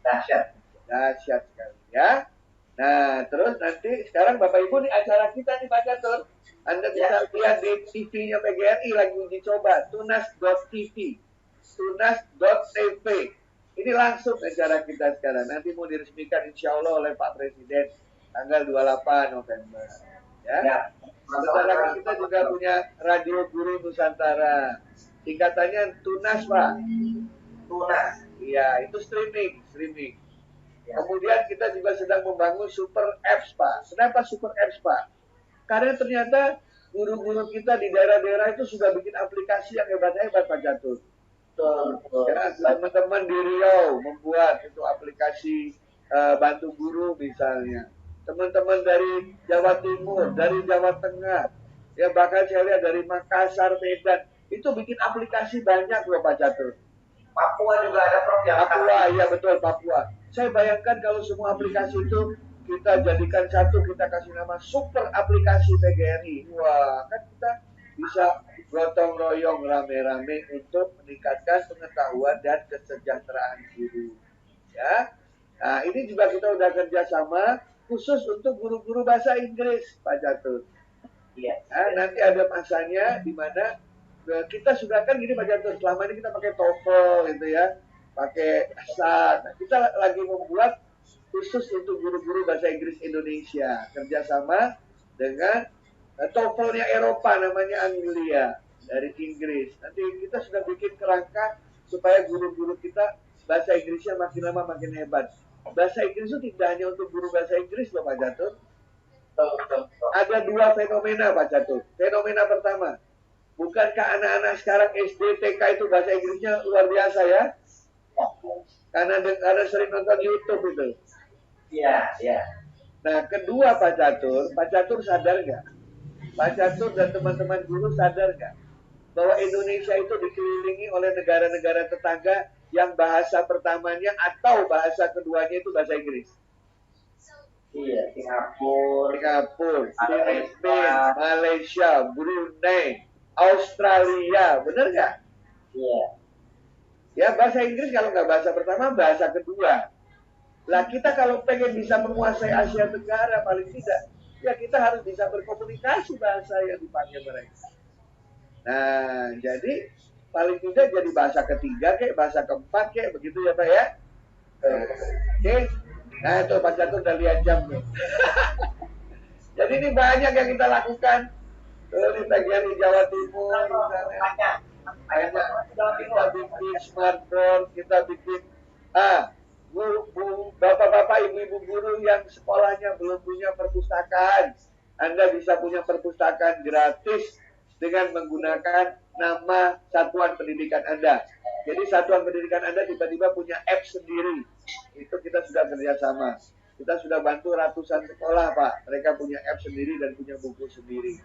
Dahsyat sekali ya. Nah, terus nanti sekarang Bapak Ibu nih acara kita nih Pak Jatuh. Anda bisa lihat di TV-nya PGRI lagi uji coba, tunas.tv. Tunas.tv. Ini langsung acara kita sekarang. Nanti mau diresmikan insya Allah oleh Pak Presiden tanggal 28 November. Ya. Sebentar lagi kita juga punya Radio Guru Nusantara. Singkatannya Tunas, Pak. Tunas. Iya, itu streaming. Kemudian kita juga sedang membangun super apps, Pak. Kenapa super apps, Pak? Karena ternyata guru-guru kita di daerah-daerah itu sudah bikin aplikasi yang hebat-hebat, Pak Jatuh. Ya, teman-teman di Riau membuat itu aplikasi bantu guru misalnya. Teman-teman dari Jawa Timur, dari Jawa Tengah, ya bahkan saya lihat dari Makassar, Medan, itu bikin aplikasi banyak loh Pak Catur. Papua juga ada Prof yang Papua, ya betul Papua. Saya bayangkan kalau semua aplikasi itu kita jadikan satu, kita kasih nama super aplikasi PGRI. Wah, kan kita bisa gotong royong rame-rame untuk meningkatkan pengetahuan dan kesejahteraan guru. Ya, nah ini juga kita udah kerjasama khusus untuk guru-guru bahasa Inggris, Pak Catur. Iya. Nah, nanti ada masanya di mana kita sudah kan gini Pak Catur, selama ini kita pakai TOEFL gitu ya, pakai SAT. Nah, kita lagi membuat khusus untuk guru-guru bahasa Inggris Indonesia, kerjasama dengan TOEFL-nya Eropa, namanya Anglia, dari Inggris. Nanti kita sudah bikin kerangka supaya guru-guru kita bahasa Inggrisnya makin lama makin hebat. Bahasa Inggris itu tidak hanya untuk guru bahasa Inggris loh Pak Catur. Ada dua fenomena Pak Catur. Fenomena pertama, bukankah anak-anak sekarang SD, TK itu bahasa Inggrisnya luar biasa ya? Karena sering nonton YouTube itu. Iya, iya. Nah, kedua Pak Catur sadar nggak? Pak Catur dan teman-teman guru sadar nggak? Bahwa Indonesia itu dikelilingi oleh negara-negara tetangga yang bahasa pertamanya atau bahasa keduanya itu bahasa Inggris. Iya, Singapura, Filipina, Malaysia, Brunei, Australia, bener nggak? Iya. Ya, bahasa Inggris kalau nggak bahasa pertama, bahasa kedua. Lah kita kalau pengen bisa menguasai Asia Tenggara paling tidak, ya kita harus bisa berkomunikasi bahasa yang dipakai mereka. Nah, jadi paling tidak jadi bahasa ketiga kayak bahasa keempat kayak begitu ya Pak ya. Oke. Nah itu Pak Catur udah lihat jam nih. Jadi ini banyak yang kita lakukan. Di bagian di Jawa Timur misalnya. Kita bikin smartphone, kita bikin bapak-bapak, ibu-ibu guru yang sekolahnya belum punya perpustakaan, Anda bisa punya perpustakaan gratis dengan menggunakan nama satuan pendidikan Anda. Jadi satuan pendidikan Anda tiba-tiba punya app sendiri. Itu kita sudah kerjasama. Kita sudah bantu ratusan sekolah, Pak. Mereka punya app sendiri dan punya buku sendiri.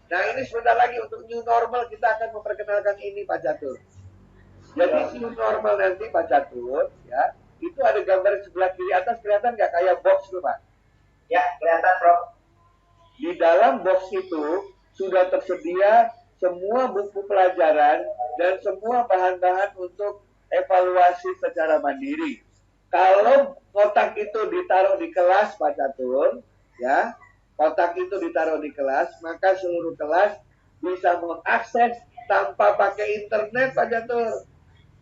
Nah ini sebentar lagi untuk new normal kita akan memperkenalkan ini Pak Catur. Jadi new normal nanti Pak Catur, ya, itu ada gambar sebelah kiri atas, kelihatan nggak kayak box tuh Pak? Ya, kelihatan Prof. Di dalam box itu sudah tersedia semua buku pelajaran dan semua bahan-bahan untuk evaluasi secara mandiri. Kalau kotak itu ditaruh di kelas Pak Catur, ya, kotak itu ditaruh di kelas, maka seluruh kelas bisa mengakses tanpa pakai internet Pak Catur.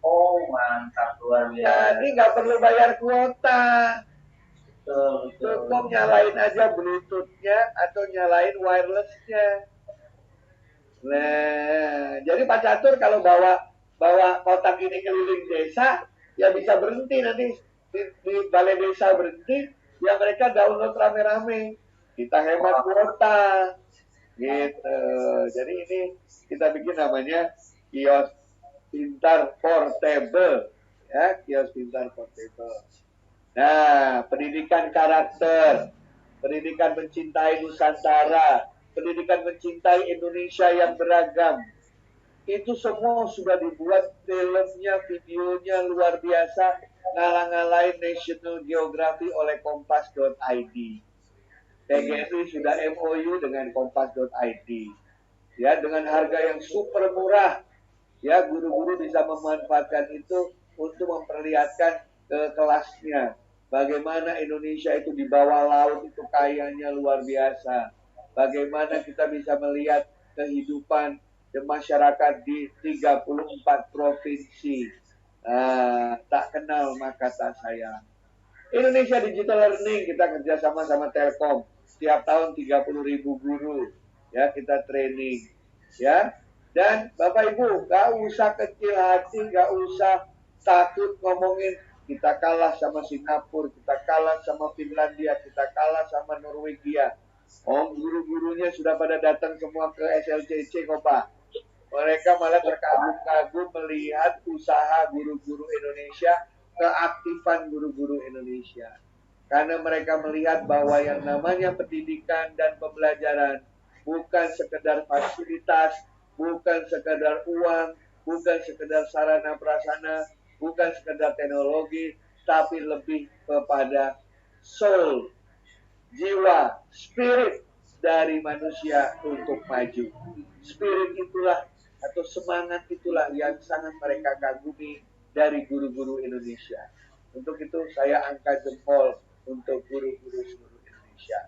Oh, mantap, luar biasa. Jadi nggak perlu bayar kuota. Betul. Cukup nyalain aja Bluetooth-nya atau nyalain wireless-nya. Nah, jadi Pak Catur kalau bawa kotak ini keliling desa, ya bisa berhenti nanti di balai desa berhenti, ya mereka download rame-rame. Kita hemat kuota, gitu. Jadi ini kita bikin namanya kios pintar portable, ya kios pintar portable. Nah, pendidikan karakter, pendidikan mencintai Nusantara, pendidikan mencintai Indonesia yang beragam. Itu semua sudah dibuat filmnya, videonya luar biasa, ngalang-ngalain National Geography oleh Kompas.id. PGRI sudah MOU dengan Kompas.id. Ya, dengan harga yang super murah. Ya, guru-guru bisa memanfaatkan itu untuk memperlihatkan kelasnya. Bagaimana Indonesia itu di bawah laut itu kayanya luar biasa. Bagaimana kita bisa melihat kehidupan masyarakat di 34 provinsi. Tak kenal maka tak sayang. Indonesia Digital Learning kita kerjasama sama Telkom. Setiap tahun 30.000 guru ya kita training. Ya. Dan Bapak Ibu gak usah kecil hati, gak usah takut ngomongin kita kalah sama Singapura, kita kalah sama Finlandia, kita kalah sama Norwegia. Oh, guru-gurunya sudah pada datang semua ke SLCC kok Pak. Mereka malah terkagum-kagum melihat usaha guru-guru Indonesia, keaktifan guru-guru Indonesia. Karena mereka melihat bahwa yang namanya pendidikan dan pembelajaran bukan sekedar fasilitas, bukan sekedar uang, bukan sekedar sarana prasarana, bukan sekedar teknologi, tapi lebih kepada soul, jiwa, spirit dari manusia untuk maju. Spirit itulah atau semangat itulah yang sangat mereka kagumi dari guru-guru Indonesia. Untuk itu saya angkat jempol untuk guru-guru seluruh Indonesia.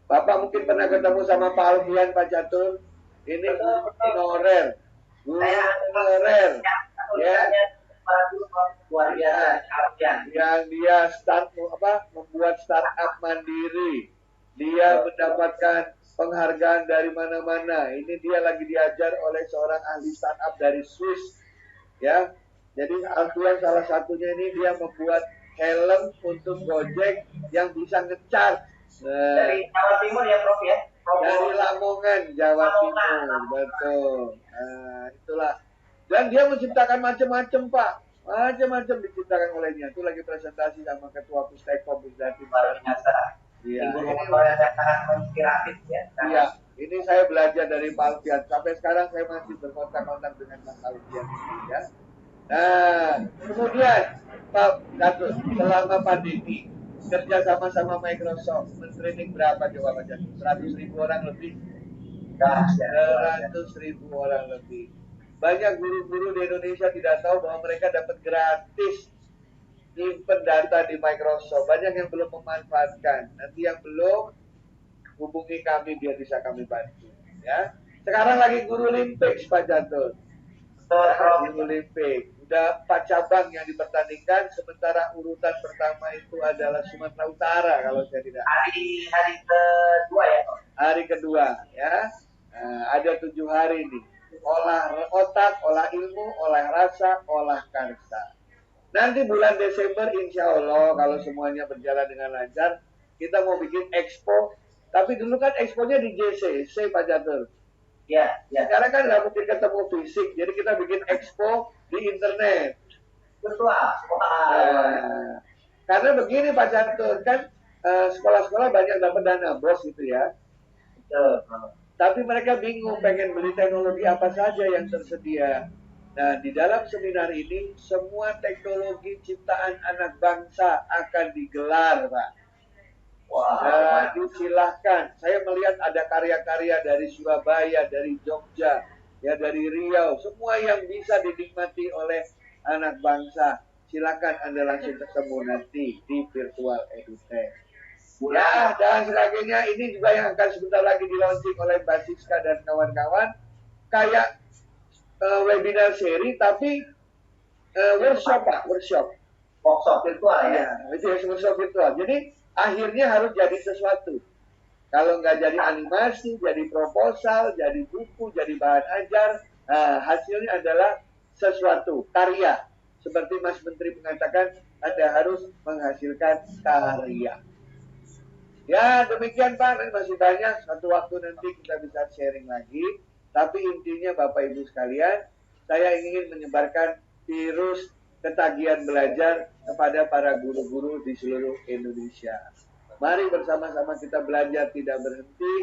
Bapak mungkin pernah ketemu sama Pak Alfian, Pak Catur. Ini honorer, guru honorer, ya. Luar biasa, Yang dia membuat startup mandiri. Dia mendapatkan penghargaan dari mana-mana. Ini dia lagi diajar oleh seorang ahli startup dari Swiss, ya. Jadi Alfian salah satunya ini dia membuat helm untuk Gojek yang bisa ngecharge. Dari Jawa Timur ya, Prof ya? Dari Lamongan, Jawa Timur, betul. Nah, itulah. Dan dia menciptakan macam-macam, Pak. Macam-macam diciptakan olehnya. Itu lagi presentasi sama Ketua Pustekom Bidati. Luar biasa. Iya. Ibu yang sangat inspiratif ya. Iya. Ini saya belajar dari Pak Alfian. Sampai sekarang saya masih berkontak-kontak dengan Pak Alfian. Ya. Nah, kemudian Pak Gatot, selama pandemi kerja sama-sama Microsoft, men-training berapa coba Pak Gatot? 100.000 orang lebih. 100.000 orang lebih. Banyak guru-guru di Indonesia tidak tahu bahwa mereka dapat gratis nyimpen data di Microsoft. Banyak yang belum memanfaatkan. Nanti yang belum, hubungi kami biar bisa kami bantu. Ya. Sekarang lagi guru Olympics Pak Gatot. Guru Olimpik. Udah 4 cabang yang dipertandingkan, sementara urutan pertama itu adalah Sumatera Utara kalau saya tidak. Hari kedua ya, Pak? Hari kedua, ya. Nah, ada 7 hari nih. Olah otak, olah ilmu, olah rasa, olah karsa. Nanti bulan Desember insya Allah kalau semuanya berjalan dengan lancar, kita mau bikin expo. Tapi dulu kan exponya di JCC Pak Catur. Ya, ya. Sekarang kan nggak mungkin ketemu fisik, jadi kita bikin expo di internet. Betul. Nah, karena begini Pak Catur, kan sekolah-sekolah banyak dapat dana bos itu ya. Betul. Tapi mereka bingung pengen beli teknologi apa saja yang tersedia. Nah, di dalam seminar ini semua teknologi ciptaan anak bangsa akan digelar, Pak. Wah, disilahkan. Saya melihat ada karya-karya dari Surabaya, dari Jogja, ya dari Riau, semua yang bisa dinikmati oleh anak bangsa. Silakan Anda langsung ketemu nanti di Virtual EduTech. Ya, dan sebagainya. Ini juga yang akan sebentar lagi di-launching oleh Mbak Siska dan kawan-kawan. Kayak webinar seri, tapi workshop, Pak. Workshop virtual ya. Workshop virtual. Jadi, akhirnya harus jadi sesuatu. Kalau nggak jadi animasi, jadi proposal, jadi buku, jadi bahan ajar, hasilnya adalah sesuatu, karya. Seperti Mas Menteri mengatakan, Anda harus menghasilkan karya. Ya, demikian Pak, masih banyak. Satu waktu nanti kita bisa sharing lagi. Tapi intinya Bapak Ibu sekalian, saya ingin menyebarkan virus ketagihan belajar kepada para guru-guru di seluruh Indonesia. Mari bersama-sama kita belajar tidak berhenti,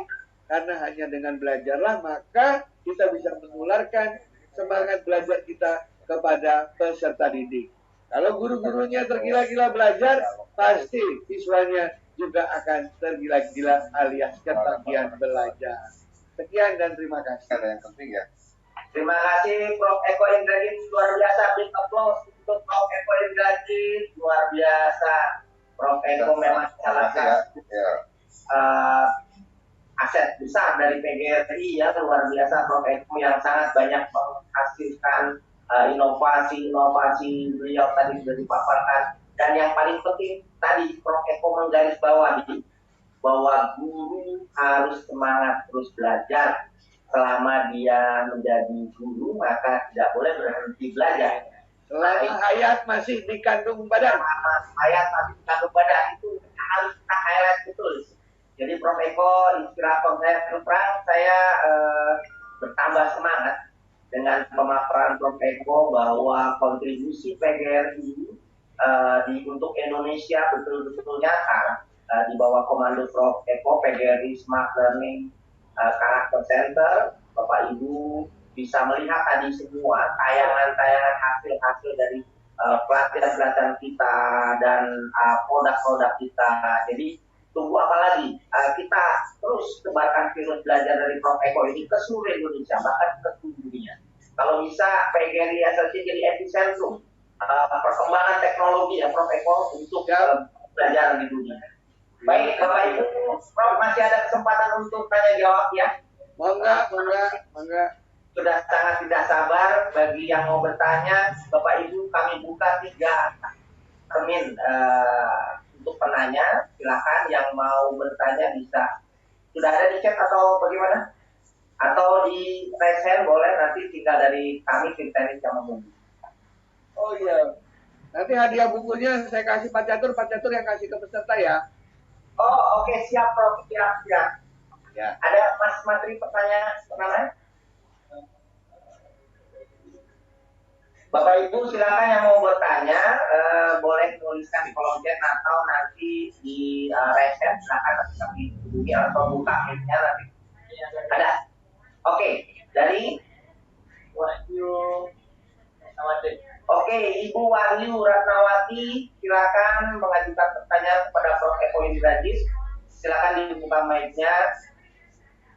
karena hanya dengan belajarlah maka kita bisa menularkan semangat belajar kita kepada peserta didik. Kalau guru-gurunya tergila-gila belajar, pasti siswanya juga akan tergila-gila alias ketagihan belajar. Sekian dan terima kasih. Ada yang penting ya. Terima kasih Prof. Eko Indrajit, luar biasa. Big applause untuk Prof. Eko Indrajit, luar biasa. Prof. Eko memang salah satu aset besar dari PGRI ya, luar biasa Prof. Eko yang sangat banyak menghasilkan inovasi beliau tadi sudah dipaparkan. Dan yang paling penting tadi Prof. Eko menggarisbawahi bahwa guru harus semangat terus belajar. Selama dia menjadi guru maka tidak boleh berhenti belajar. Selama hayat masih dikandung badan. Selama hayat masih dikandung badan itu harus kita highlight betul. Jadi Prof. Eko inspirator saya, terus terang saya bertambah semangat dengan pemaparan Prof. Eko bahwa kontribusi PGRI untuk Indonesia betul-betul nyata di bawah komando Prof. Eko, PGRI Smart Learning Karakter Center. Bapak Ibu bisa melihat tadi semua tayangan-tayangan hasil-hasil dari pelatihan-pelatihan kita dan produk-produk kita. Jadi tunggu apa lagi? Kita terus sebarkan virus belajar dari Prof. Eko ini ke seluruh Indonesia, bahkan ke seluruh dunia. Kalau bisa, PGRI SLC jadi epicentrum perkembangan teknologi ya Prof. Eko untuk belajar di dunia. Baik, Bapak Ibu, Prof. masih ada kesempatan untuk tanya jawab ya? Mongga. Sudah sangat tidak sabar bagi yang mau bertanya. Bapak Ibu, kami buka 3 termin untuk penanya. Silakan yang mau bertanya bisa. Sudah ada di chat atau bagaimana? Atau di raise hand boleh, nanti tinggal dari kami tim teknis yang menunggu. Oh iya. Nanti hadiah bukunya saya kasih Pak Catur yang kasih ke peserta ya. Oh oke, siap Prof, siap. Ya. Ada Mas Matri pertanyaan pertama? Bapak Ibu silakan yang mau bertanya boleh tuliskan di kolom chat atau nanti di raise hand, silakan kami hubungi atau buka mic-nya nanti. Ada? Oke, dari Wahyu Ratnawati. Oke, Ibu Wahyu Ratnawati, silakan mengajukan pertanyaan kepada Prof. Eko Indrajis. Silakan dibuka mic-nya.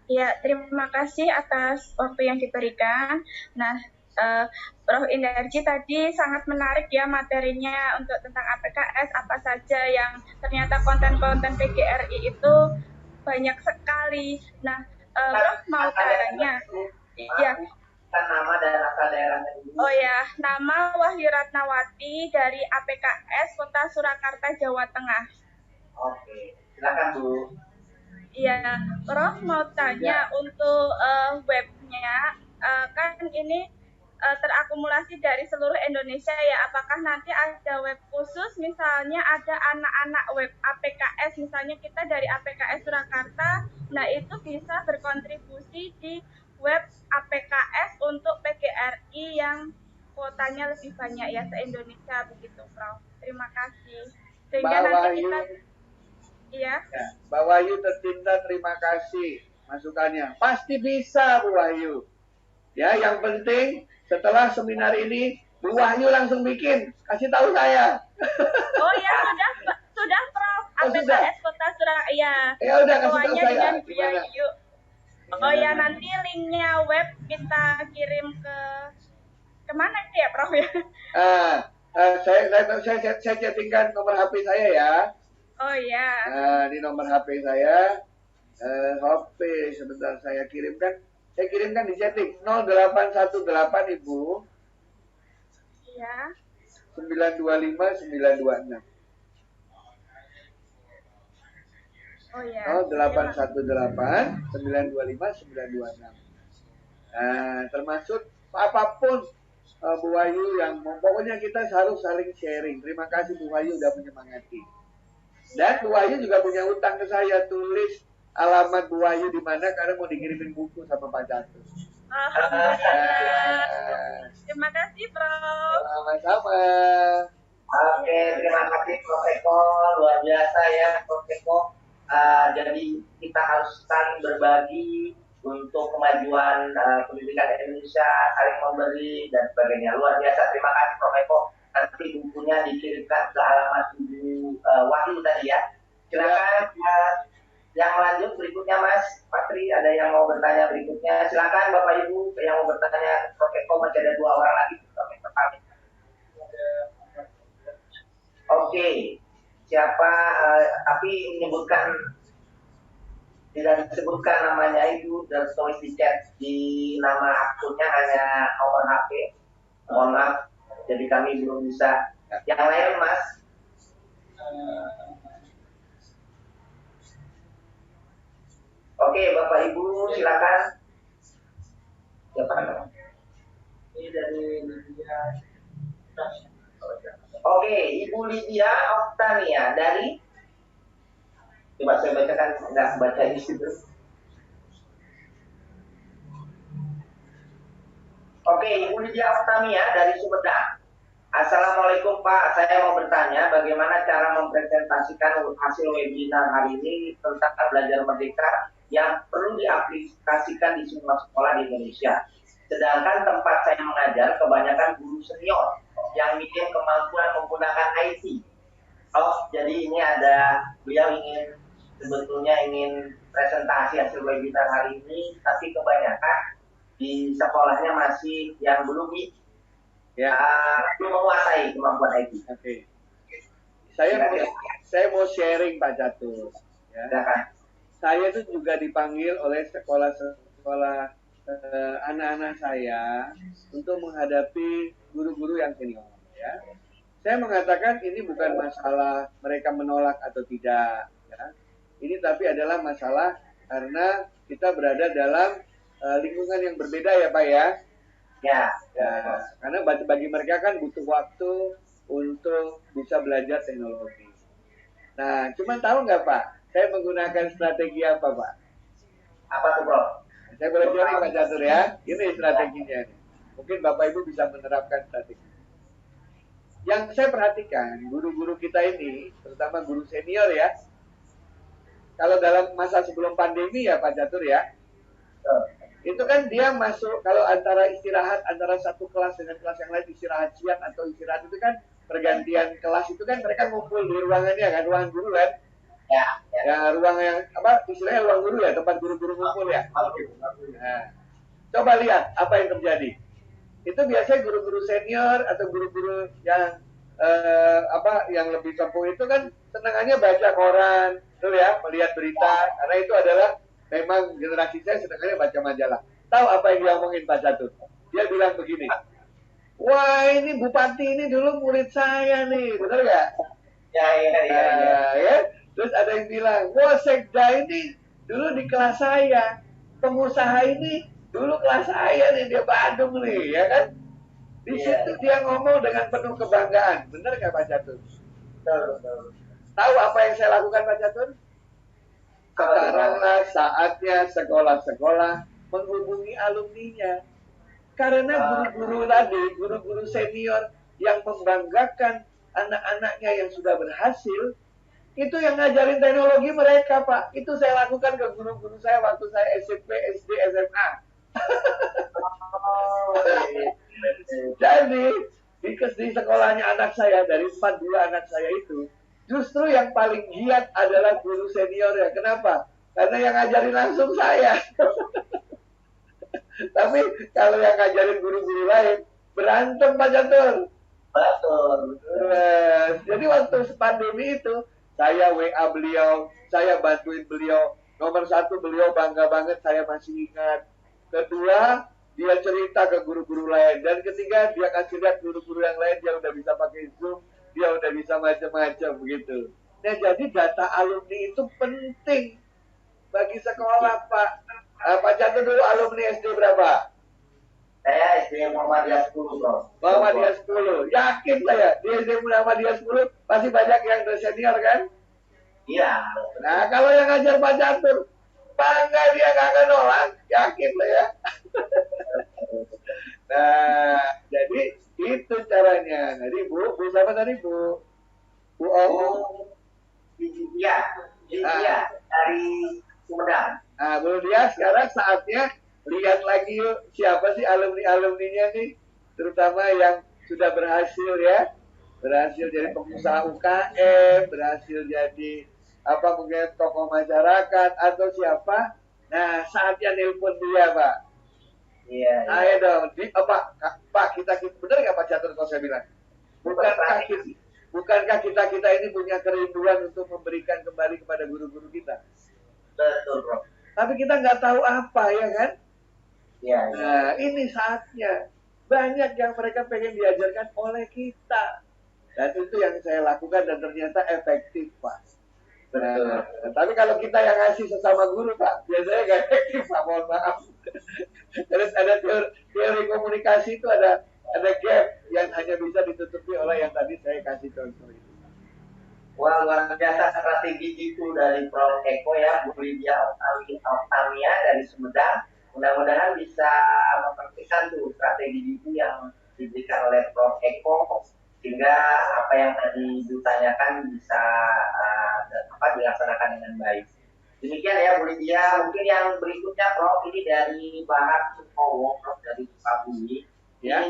Ya, terima kasih atas waktu yang diberikan. Nah, Prof. Indarji tadi sangat menarik ya materinya untuk tentang APKS, apa saja yang ternyata konten-konten PGRI itu banyak sekali. Nah, Prof mau tanya. Iya. Nama dan asal daerahnya dulu. Oh ya, nama Wahyu Ratnawati dari APKS Kota Surakarta, Jawa Tengah. Oke, silakan Bu. Iya, Prof mau tanya untuk webnya, kan ini terakumulasi dari seluruh Indonesia ya. Apakah nanti ada web khusus, misalnya ada anak-anak web APKS, misalnya kita dari APKS Surakarta, nah itu bisa berkontribusi di web APKS untuk PGRI yang kuotanya lebih banyak ya se-Indonesia begitu, Prof. Terima kasih. Sehingga nanti kita iya. Ya, Mbak Wahyu tercinta, terima kasih masukannya. Pasti bisa Bu Wahyu. Ya, yang penting setelah seminar ini Bu Wahyu langsung bikin, kasih tahu saya. Oh ya, sudah Prof. APKS Kota Surakarta. Ya udah kasih tahu saya. Gimana? Oh ya, nanti linknya web kita kirim ke kemana ya Prof ya? Saya chattingkan nomor HP saya ya. Oh iya. Nah, ini nomor HP saya. HP sebentar saya kirimkan. Saya kirimkan di chatting 0818 Ibu. Iya. 925 926. Oh ya. 0818 925 926. Nah, termasuk apapun Bu Wahyu yang pokoknya kita harus saling sharing. Terima kasih Bu Wahyu sudah menyemangati. Dan Bu Wahyu juga punya utang ke saya, tulis alamat Bu Wahyu di mana karena mau dikirimin buku sama Pak Catur. Alhamdulillah. Terima kasih Prof. Sama-sama. Oke, terima kasih Prof. Eko, luar biasa ya Prof. Eko. Jadi kita harus saling berbagi untuk kemajuan pendidikan Indonesia, saling memberi dan sebagainya. Luar biasa, terima kasih Prof. Eko. Nanti bukunya dikirimkan ke alamat Ibu Wahyu tadi ya. Silakan yang lanjut berikutnya Mas Patri, ada yang mau bertanya berikutnya. Silakan Bapak Ibu yang mau bertanya Prof. Eko, masih ada 2 orang lagi Prof. Eko. Oke, siapa tapi menyebutkan tidak disebutkan namanya itu dan tulis di chat di nama akunnya hanya nomor HP. Mohon maaf, jadi kami belum bisa. Yang lain Mas. Oke, Bapak Ibu silakan. Siapa namanya? Ini dari Lydia. Oke, Ibu Lydia Oktania dari, coba saya bacakan, nggak baca di situ. Oke, Ibu Lydia Oktamia dari Sumedang. Assalamualaikum Pak, saya mau bertanya bagaimana cara mempresentasikan hasil webinar hari ini tentang belajar merdeka yang perlu diaplikasikan di semua sekolah di Indonesia. Sedangkan tempat saya mengajar kebanyakan guru senior yang minim kemampuan menggunakan IT. Oh, jadi ini ada beliau sebetulnya ingin presentasi hasil webinar hari ini, tapi kebanyakan di sekolahnya masih yang belum menguasai kemampuan IT. Oke. Saya mau sharing Pak Catur. Ya. Saya itu juga dipanggil oleh sekolah-sekolah anak-anak saya untuk menghadapi guru-guru yang senior. Ya. Saya mengatakan ini bukan masalah mereka menolak atau tidak. Ya. Ini tapi adalah masalah karena kita berada dalam lingkungan yang berbeda ya Pak ya. Ya, karena bagi mereka kan butuh waktu untuk bisa belajar teknologi. Nah, cuman tahu nggak Pak, saya menggunakan strategi apa Pak? Apa tuh Bro? Saya boleh sharing Pak Catur ya, ini strateginya. Mungkin Bapak Ibu bisa menerapkan strategi. Yang saya perhatikan, guru-guru kita ini, terutama guru senior ya, kalau dalam masa sebelum pandemi ya Pak Catur ya, itu kan dia masuk, kalau antara istirahat antara satu kelas dengan kelas yang lain, istirahat siang atau istirahat itu kan pergantian kelas, itu kan mereka ngumpul di ruangannya kan, ruangan guru kan ya ruang yang apa istilahnya ruang guru ya, tempat guru-guru ngumpul ya. Nah, coba lihat apa yang terjadi. Itu biasanya guru-guru senior atau guru-guru yang yang lebih kampung itu kan senangannya baca koran tuh ya, melihat berita, karena itu adalah memang generasi saya senangnya baca majalah. Tahu apa yang dia omongin Pak Catur? Dia bilang begini, wah ini Bupati ini dulu murid saya nih, benar nggak? Ya. Terus ada yang bilang, wah Sekda ini dulu di kelas saya, pengusaha ini dulu kelas saya nih, dia Bandung nih, ya kan? Di situ dia ngomong dengan penuh kebanggaan, benar nggak Pak Catur? Betul. Tahu apa yang saya lakukan Pak Catur? Sekaranglah saatnya sekolah-sekolah menghubungi alumninya. Karena guru-guru tadi, guru-guru senior yang membanggakan anak-anaknya yang sudah berhasil, itu yang ngajarin teknologi mereka Pak. Itu saya lakukan ke guru-guru saya waktu saya SMP, SD, SMA. Jadi, di sekolahnya anak saya, dari 42 anak saya itu, justru yang paling giat adalah guru senior ya. Kenapa? Karena yang ngajarin langsung saya. Tapi kalau yang ngajarin guru-guru lain, berantem Pak Catur. Betul. Jadi waktu pandemi itu, saya WA beliau, saya bantuin beliau. Nomor satu, beliau bangga banget, saya masih ingat. Kedua, dia cerita ke guru-guru lain. Dan ketiga, dia kasih lihat guru-guru yang lain, dia udah bisa pakai Zoom, dia udah bisa macam-macam begitu. Nah, jadi data alumni itu penting bagi sekolah, Pak. Pak Catur dulu alumni SD berapa? Saya SD Muhammadiyah 10, Bro. Muhammadiyah 10. Yakin saya, di SD Muhammadiyah 10 pasti banyak yang senior kan? Iya. Nah, kalau yang ngajar Pak Catur, bangga dia kagak nolak, yakin saya. Nah, jadi itu caranya. Jadi Bu siapa tadi Bu? Bu Iya, dari Sumedang. Nah, Bu dia sekarang saatnya lihat lagi yuk siapa sih alumni-alumninya nih, terutama yang sudah berhasil ya, berhasil jadi pengusaha UKM, berhasil jadi mungkin tokoh masyarakat atau siapa. Nah, saatnya nelpon dia Pak. Iya. Ayo dong, Pak kita benar nggak Pak Catur kalau saya bilang? Bukankah kita ini punya kerinduan untuk memberikan kembali kepada guru-guru kita? Betul Bro. Tapi kita nggak tahu apa ya kan? Iya. Nah, ini saatnya. Banyak yang mereka pengen diajarkan oleh kita. Dan itu yang saya lakukan dan ternyata efektif, Pak. Nah, tapi kalau kita yang ngasih sesama guru, Pak, biasanya nggak efektif, Pak. Mohon maaf. Terus ada teori komunikasi itu ada gap yang hanya bisa ditutupi oleh yang tadi saya kasih contoh itu. Wah, luar biasa strategi itu dari Prof. Eko ya, Bu Lydia Oktamia dari Sumedang. Mudah-mudahan bisa memperhatikan tuh strategi itu yang diberikan oleh Prof. Eko, sehingga apa yang tadi ditanyakan bisa dilaksanakan dengan baik. Demikian ya Bu Lydia. Mungkin yang berikutnya Prof, ini dari Barat Sukowo, Prof, dari Sukabumi. Ya.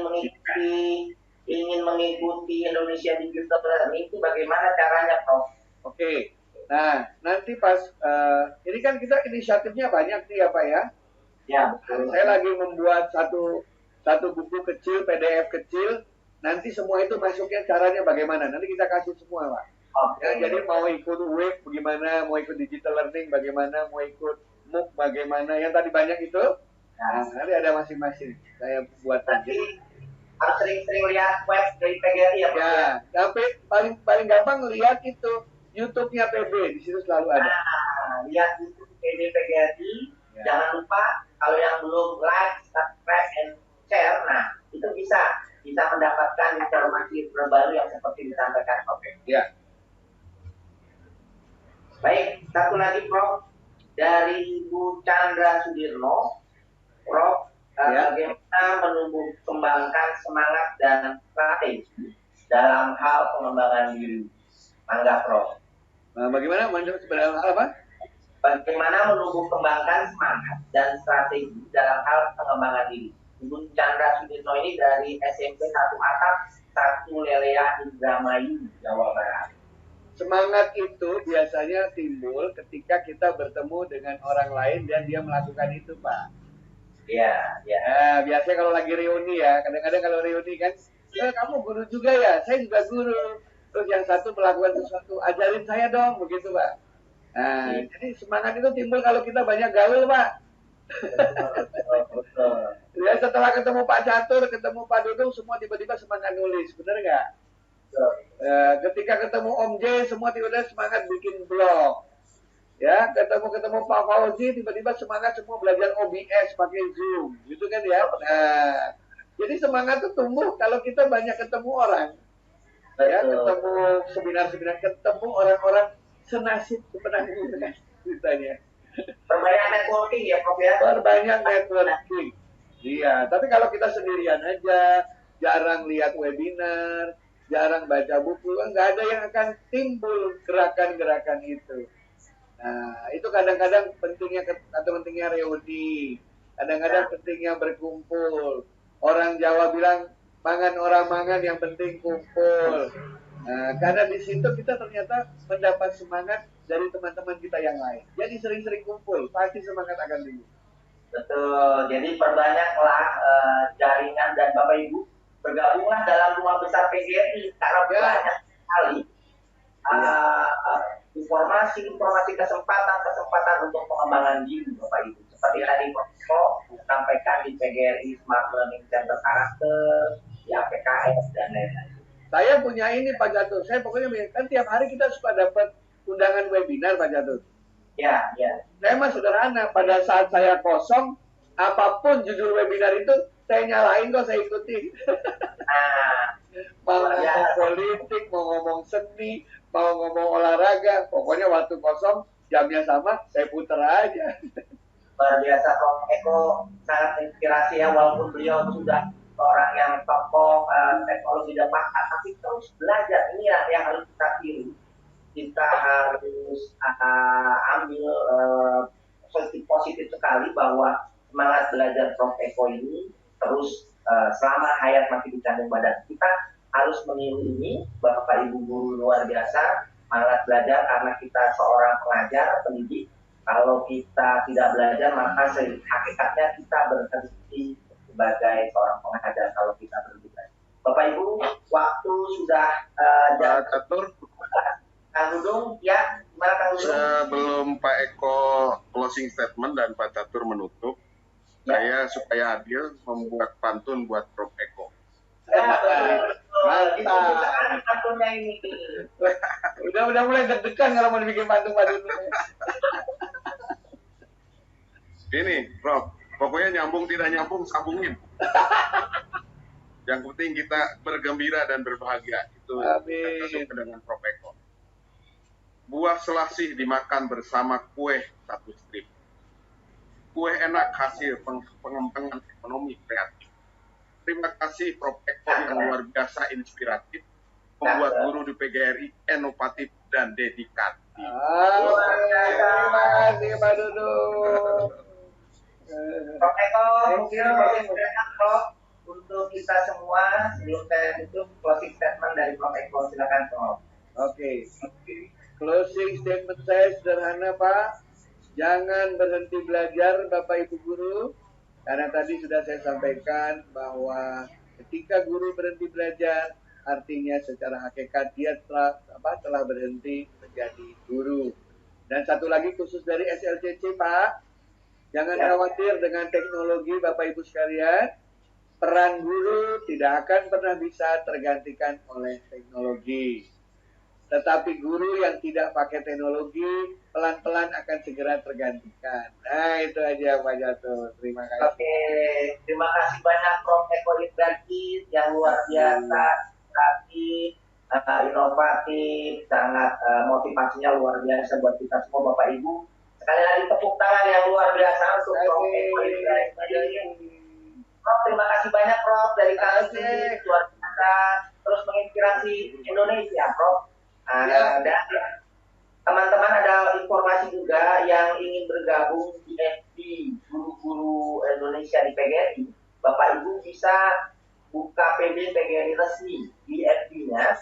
Ingin mengikuti Indonesia Digital Learning itu bagaimana caranya, Prof? Oke. Nah, nanti pas ini kan kita inisiatifnya banyak nih ya Pak ya. Ya, betul. Saya lagi membuat satu buku kecil, PDF kecil. Nanti semua itu masuknya caranya bagaimana? Nanti kita kasih semua Pak. Okay. Ya, jadi mau ikut web bagaimana, mau ikut digital learning bagaimana, mau ikut MOOC bagaimana, yang tadi banyak itu. Nah, nanti ada masing-masing. Saya buat nanti harus sering-sering lihat web dari PGRI ya Pak? Ya, tapi paling gampang lihat itu YouTube-nya PB, di situ selalu ada. Nah, lihat YouTube PGRI. Ya. Jangan lupa kalau yang belum like, subscribe, and share, nah itu bisa mendapatkan informasi terbaru yang seperti disampaikan Prof. Ya. Baik, satu lagi Prof, dari Ibu Chandra Sudirno. Prof, bagaimana menumbuh kembangkan semangat dan strategi dalam hal pengembangan diri? Mangga Prof. Bagaimana dalam hal apa? Bagaimana menumbuh kembangkan semangat dan strategi dalam hal pengembangan diri? Ibu Chandra Sudirno ini dari SMP 1 Atap 1 Lelea Indramayu, Jawa Barat. Semangat itu biasanya timbul ketika kita bertemu dengan orang lain dan dia melakukan itu, Pak. Iya, iya. Nah, biasanya kalau lagi reuni ya, kadang-kadang kalau reuni kan, kamu guru juga ya, saya juga guru. Terus yang satu melakukan sesuatu, ajarin saya dong, begitu, Pak. Nah, jadi semangat itu timbul kalau kita banyak gaul, Pak. Ya, setelah ketemu Pak Catur, ketemu Pak Dudung, semua tiba-tiba semangat nulis, bener nggak? Ketika ketemu Om J, semua tiba-tiba semangat bikin blog. Ya, ketemu Pak Fauzi, tiba-tiba semangat semua belajar OBS pakai Zoom, gitu kan ya? Nah, jadi semangat itu tumbuh kalau kita banyak ketemu orang. Ya, ketemu seminar-seminar, ketemu orang-orang senasib sebenarnya ceritanya. Perbanyak networking ya Prof ya? Perbanyak networking. Iya, tapi kalau kita sendirian aja, jarang lihat webinar, jarang baca buku, nggak ada yang akan timbul gerakan-gerakan itu. Nah, itu kadang-kadang pentingnya reuni, kadang-kadang pentingnya berkumpul. Orang Jawa bilang, mangan orang mangan, yang penting kumpul. Nah, karena di situ kita ternyata mendapat semangat dari teman-teman kita yang lain. Jadi sering-sering kumpul, pasti semangat akan tinggi. Betul, jadi perbanyaklah jaringan dan Bapak Ibu bergabunglah dalam rumah besar PGRI karena banyak sekali informasi kesempatan untuk pengembangan diri Bapak Ibu. Seperti tadi Prof sampaikan di PGRI Smart Learning Center Karakter, di APKS dan lain-lain. Saya punya ini Pak Catur, saya pokoknya kan tiap hari kita suka dapat undangan webinar Pak Catur. Ya, ya. Saya mah sederhana, pada saat saya kosong, apapun judul webinar itu, saya nyalain kok, saya ikuti. Mau ngomong politik, mau ngomong seni, mau ngomong olahraga, pokoknya waktu kosong, jamnya sama, saya puter aja. Luar biasa, Prof Eko sangat inspirasi ya, walaupun beliau sudah orang yang tokoh teknologi dan pakar, tapi terus belajar. Ini yang harus kita pilih. Kita harus ambil positif sekali bahwa semangat belajar Prof Eko ini terus selama hayat masih di kandung badan. Kita harus meniru ini, Bapak Ibu guru luar biasa, semangat belajar karena kita seorang pengajar, pendidik. Kalau kita tidak belajar, maka hakikatnya kita berhenti sebagai seorang pengajar kalau kita berhenti. Bapak Ibu, waktu sudah Catur. Kang Dudung, ya, gimana Kang Dudung? Sebelum Pak Eko closing statement dan Pak Catur menutup, saya supaya adil membuat pantun buat Prof Eko. Itu bukan pantunnya ini. Udah mulai deg-degan kalau mau dibikin pantun-pantun. Ini, Prof, pokoknya nyambung tidak nyambung, sambungin. Yang penting kita bergembira dan berbahagia. Itu kita suka dengan Prof Eko. Buah selasih dimakan bersama kue satu strip. kue enak hasil pengembangan ekonomi kreatif. Terima kasih Prof. Eko yang luar biasa inspiratif, membuat guru di PGRI inovatif dan dedikatif. Terima kasih Pak Dudung. Prof. Eko, mungkin closing statement Prof untuk kita semua sebelum saya tutup, closing statement dari Prof. Eko, silakan Prof. Oke. Closing statement saya sederhana Pak. Jangan berhenti belajar Bapak Ibu Guru. Karena tadi sudah saya sampaikan bahwa ketika guru berhenti belajar, artinya secara hakikat dia telah berhenti menjadi guru. Dan satu lagi khusus dari SLCC Pak, jangan khawatir dengan teknologi Bapak Ibu sekalian. Peran guru tidak akan pernah bisa tergantikan oleh teknologi. Tetapi guru yang tidak pakai teknologi pelan-pelan akan segera tergantikan. Nah itu aja Pak Jatuh. Terima kasih. Oke, terima kasih banyak Prof. Eko Ibrahim yang luar biasa, kreatif, inovatif, sangat motivasinya luar biasa buat kita semua Bapak Ibu. Sekali lagi tepuk tangan yang luar biasa untuk Prof. Eko Ibrahim. Prof, terima kasih banyak Prof dari kami luar biasa, terus menginspirasi Indonesia Prof. Dan teman-teman ada informasi juga yang ingin bergabung di FB Guru-Guru Indonesia di PGRI. Bapak Ibu bisa buka PB PGRI resmi di FB-nya.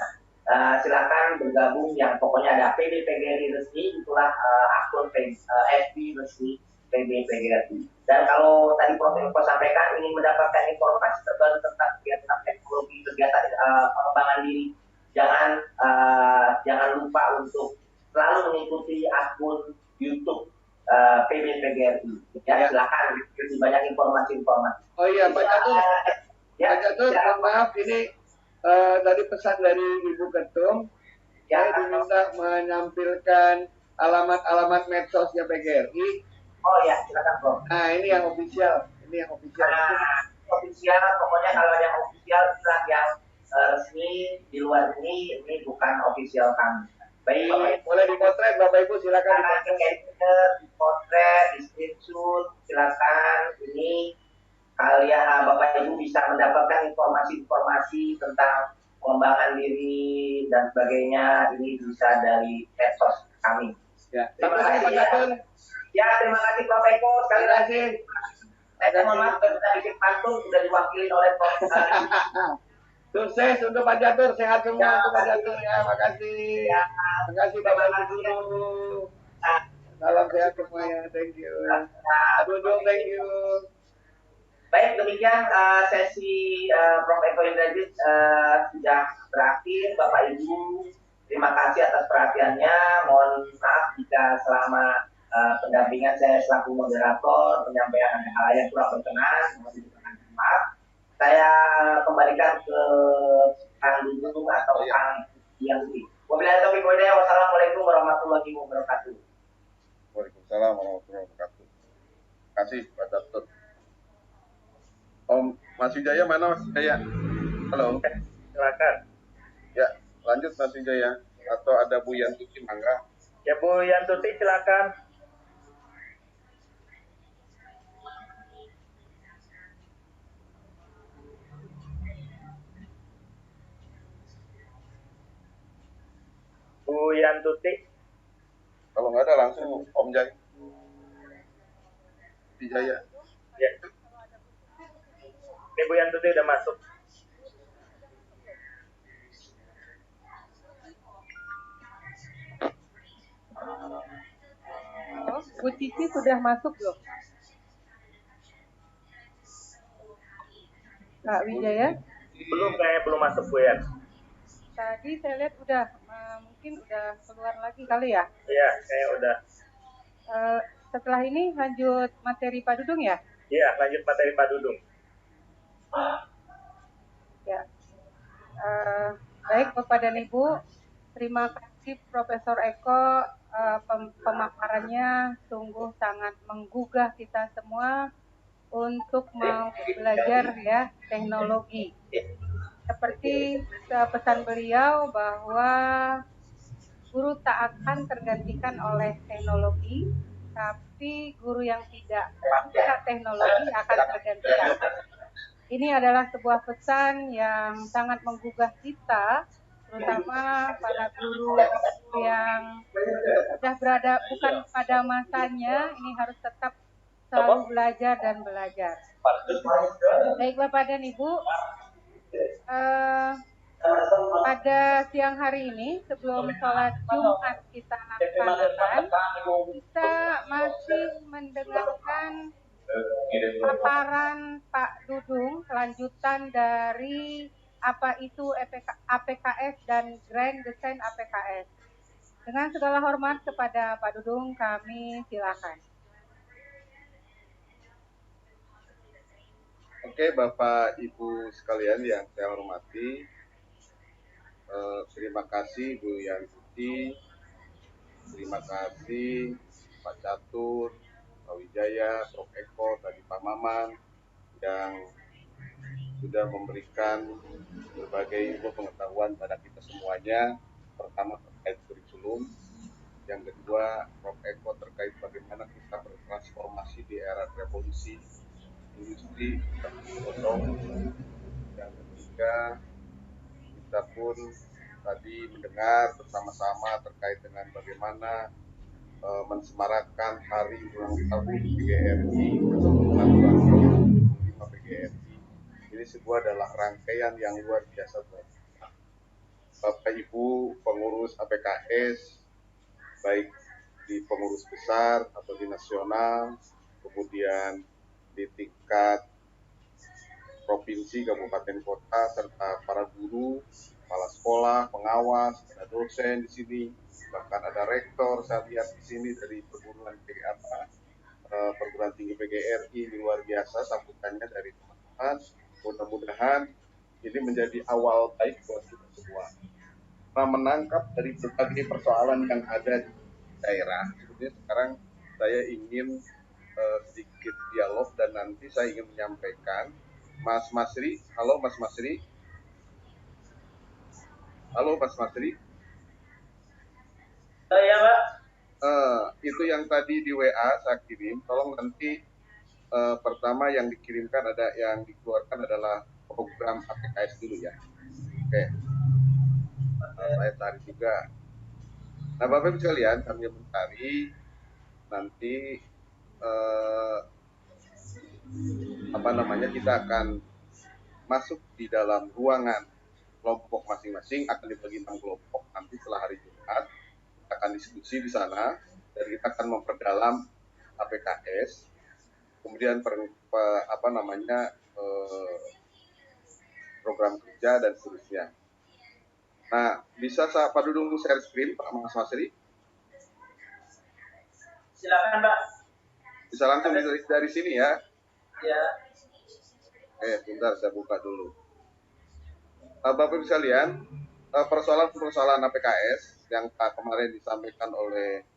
Silakan bergabung yang pokoknya ada PB PGRI resmi, itulah akun FB resmi PB PGRI. Dan kalau tadi Prof. Eko sampaikan ingin mendapatkan informasi terbaru tentang kegiatan teknologi, kegiatan pengembangan diri, jangan lupa untuk selalu mengikuti akun YouTube PB PGRI. Ya, silakan lebih banyak informasi-informasi. Oh iya, Pak Catur. Pak Catur, mohon maaf ini tadi pesan dari Ibu Ketum. Saya diminta menampilkan alamat-alamat medsosnya PGRI. Oh ya, silakan Prof. Nah, ini yang official. Ini yang official. Official, pokoknya kalau yang official itulah yang resmi. Di luar ini bukan official kami. Baik, boleh dipotret Bapak Ibu, silakan dipotret, di screenshot, silakan. Ini kalian Bapak Ibu bisa mendapatkan informasi-informasi tentang pengembangan diri dan sebagainya. Ini bisa dari medsos kami. Ya, terima kasih Pak Jatun. Ya, terima kasih Prof. Eko. Sekali lagi, saya mohon maaf sudah bikin pantun, sudah diwakili oleh Prof. Sukses untuk Pak Jatur, sehat semua untuk Pak Jatur ya, makasih. Makasih Bapak Ibu Guru. Salam sehat semuanya, thank you. Dudung, thank you. Baik, demikian sesi Prof. Eko Indrajit sudah berakhir. Bapak Ibu, terima kasih atas perhatiannya. Mohon maaf jika selama pendampingan saya selaku moderator penyampaian ada hal yang kurang berkenan, mohon diperkenan maaf. Saya kembalikan ke Kang Dudung atau Kang yang ini. Wabillahi taufiq wal hidayah. Wassalamualaikum warahmatullahi wabarakatuh. Waalaikumsalam warahmatullahi wabarakatuh. Terima kasih Pak Datuk. Om Mas Wijaya mana Mas Wijaya? Halo. Silakan. Ya, lanjut Mas Wijaya. Atau ada Bu Yantuti mangga? Ya Bu Yantuti silakan. Bu Yantuti. Kalau nggak ada langsung Om Jaya. Wijaya. Ya. Ibu Yantuti udah masuk. Oh, Bu Cici sudah masuk loh. Kak Wijaya? Belum, kayaknya belum masuk Bu ya. Tadi saya lihat udah, mungkin udah keluar lagi kali ya? Iya, kayaknya udah. Setelah ini lanjut materi Pak Dudung ya? Iya, lanjut materi Pak Dudung. Ya. Baik Bapak dan Ibu, terima kasih Profesor Eko, pemaparannya sungguh sangat menggugah kita semua untuk mau belajar ya teknologi. Seperti pesan beliau bahwa guru tak akan tergantikan oleh teknologi, tapi tapi guru yang tidak suka teknologi akan tergantikan. Ini adalah sebuah pesan yang sangat menggugah kita, terutama para guru yang sudah berada bukan pada masanya, ini harus tetap selalu belajar dan belajar. Baiklah Pak dan Ibu, pada siang hari ini sebelum sholat Jumat kita laksanakan, kita masih mendengarkan paparan Pak Dudung kelanjutan dari apa itu APKS dan Grand Design APKS. Dengan segala hormat kepada Pak Dudung, kami silakan. Oke, Bapak Ibu sekalian yang saya hormati, terima kasih Bu Yanti, terima kasih Pak Catur, Pak Wijaya, Prof. Eko, tadi Pak Maman, yang sudah memberikan berbagai info pengetahuan pada kita semuanya. Pertama terkait kurikulum, yang kedua Prof. Eko terkait bagaimana kita bertransformasi di era revolusi industri 4.0. Yang ketiga, kita pun tadi mendengar bersama-sama terkait dengan bagaimana mensemarakkan hari ulang tahun PGRI atau ulang tahun 5 PGRI. Ini sebuah adalah rangkaian yang luar biasa buat kita. Bapak Ibu pengurus APKS, baik di pengurus besar atau di nasional, kemudian di tingkat provinsi, kabupaten, kota, serta para guru, kepala sekolah, pengawas, ada dosen di sini, bahkan ada rektor saya lihat di sini dari perguruan tinggi PGRI. Ini luar biasa sambutannya dari teman-teman. Mudah-mudahan ini menjadi awal baik buat kita semua. Nah, menangkap dari berbagai persoalan yang ada di daerah, sebetulnya sekarang saya ingin sedikit dialog dan nanti saya ingin menyampaikan. Mas Masri, halo Mas Masri. Halo Mas Masri. Ya Pak. Itu yang tadi di WA saya kirim, tolong nanti pertama yang dikirimkan ada yang dikeluarkan adalah program APKS dulu ya. Oke. Saya cari juga. Nah Bapak Ibu sekalian, kami mencari nanti kita akan masuk di dalam ruangan kelompok masing-masing, akan dibagi 6 kelompok. Nanti setelah hari Jumat kita akan diskusi di sana dan kita akan memperdalam APKS, kemudian program kerja dan seterusnya. Nah, bisa Pak Dudung share screen Pak Mas Masri? Silakan Pak. Bisa langsung dari sini ya? Ya. Bentar saya buka dulu. Bapak Ibu sekalian, persoalan APKS yang kemarin disampaikan oleh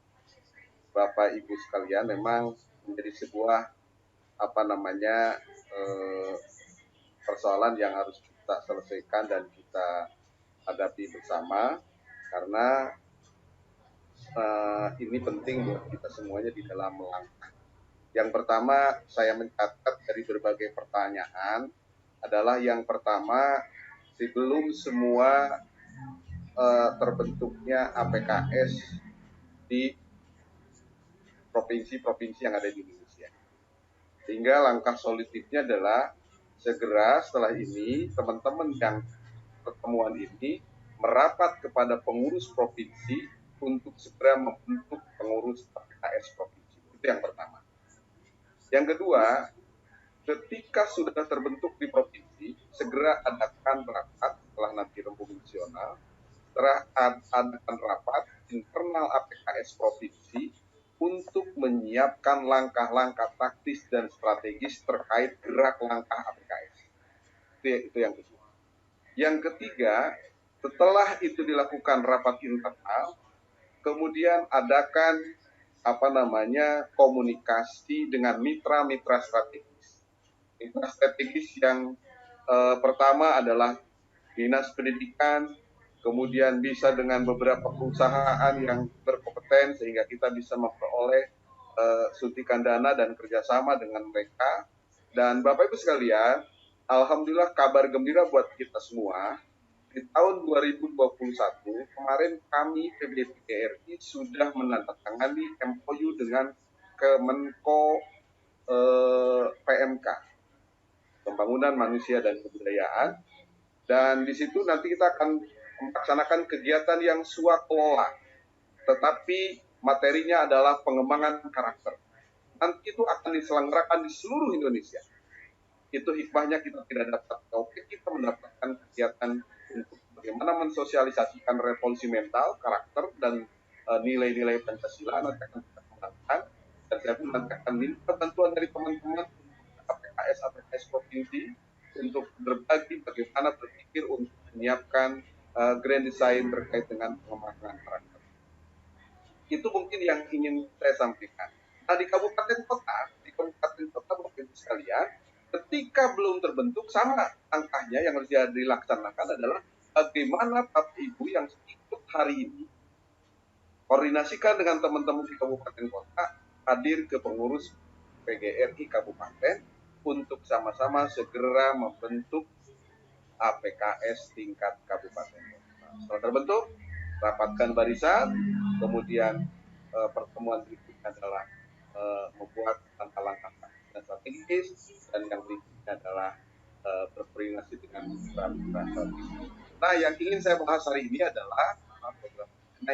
Bapak Ibu sekalian memang menjadi sebuah persoalan yang harus kita selesaikan dan kita hadapi bersama, karena ini penting buat kita semuanya di dalam langkah. Yang pertama saya mencatat dari berbagai pertanyaan adalah yang pertama, sebelum semua terbentuknya APKS di provinsi-provinsi yang ada di Indonesia. Sehingga langkah solutifnya adalah segera setelah ini teman-teman yang pertemuan ini merapat kepada pengurus provinsi untuk segera membentuk pengurus APKS provinsi. Itu yang pertama. Yang kedua, ketika sudah terbentuk di provinsi, segera adakan rapat setelah nanti rembuh fungsional, setelah adakan rapat internal APKS provinsi untuk menyiapkan langkah-langkah taktis dan strategis terkait gerak langkah APKS. Itu yang kedua. Yang ketiga, setelah itu dilakukan rapat internal, kemudian adakan komunikasi dengan mitra-mitra strategis. Mitra strategis yang pertama adalah dinas pendidikan, kemudian bisa dengan beberapa perusahaan yang berkompeten sehingga kita bisa memperoleh suntikan dana dan kerjasama dengan mereka. Dan Bapak Ibu sekalian, alhamdulillah kabar gembira buat kita semua. Di tahun 2021 kemarin kami PBPGRI sudah menandatangani MOU dengan Kemenko PMK, Pembangunan Manusia dan Kebudayaan, dan di situ nanti kita akan melaksanakan kegiatan yang swakelola, tetapi materinya adalah pengembangan karakter. Nanti itu akan diselenggarakan di seluruh Indonesia. Itu hikmahnya kita tidak dapat topik, kita mendapatkan kegiatan untuk bagaimana mensosialisasikan revolusi mental, karakter, dan nilai-nilai Pancasila nanti akan kita kembangkan. Dan saya pun nanti akan minta bantuan dari teman-teman APKS provinsi untuk berbagi bagaimana berpikir untuk menyiapkan grand design terkait dengan pengembangan karakter. Itu mungkin yang ingin saya sampaikan. Nah, di kabupaten kota Bapak Ibu sekalian, ketika belum terbentuk, sama langkahnya yang harus dilaksanakan adalah bagaimana Bapak Ibu yang ikut hari ini koordinasikan dengan teman-teman di kabupaten kota, hadir ke pengurus PGRI kabupaten untuk sama-sama segera membentuk APKS tingkat kabupaten kota. Setelah terbentuk, rapatkan barisan, kemudian pertemuan berikutnya adalah membuat langkah-langkah dan strategis, dan yang berikutnya adalah berkoordinasi dengan mitra-mitra. Nah, yang ingin saya bahas hari ini adalah program. Nah,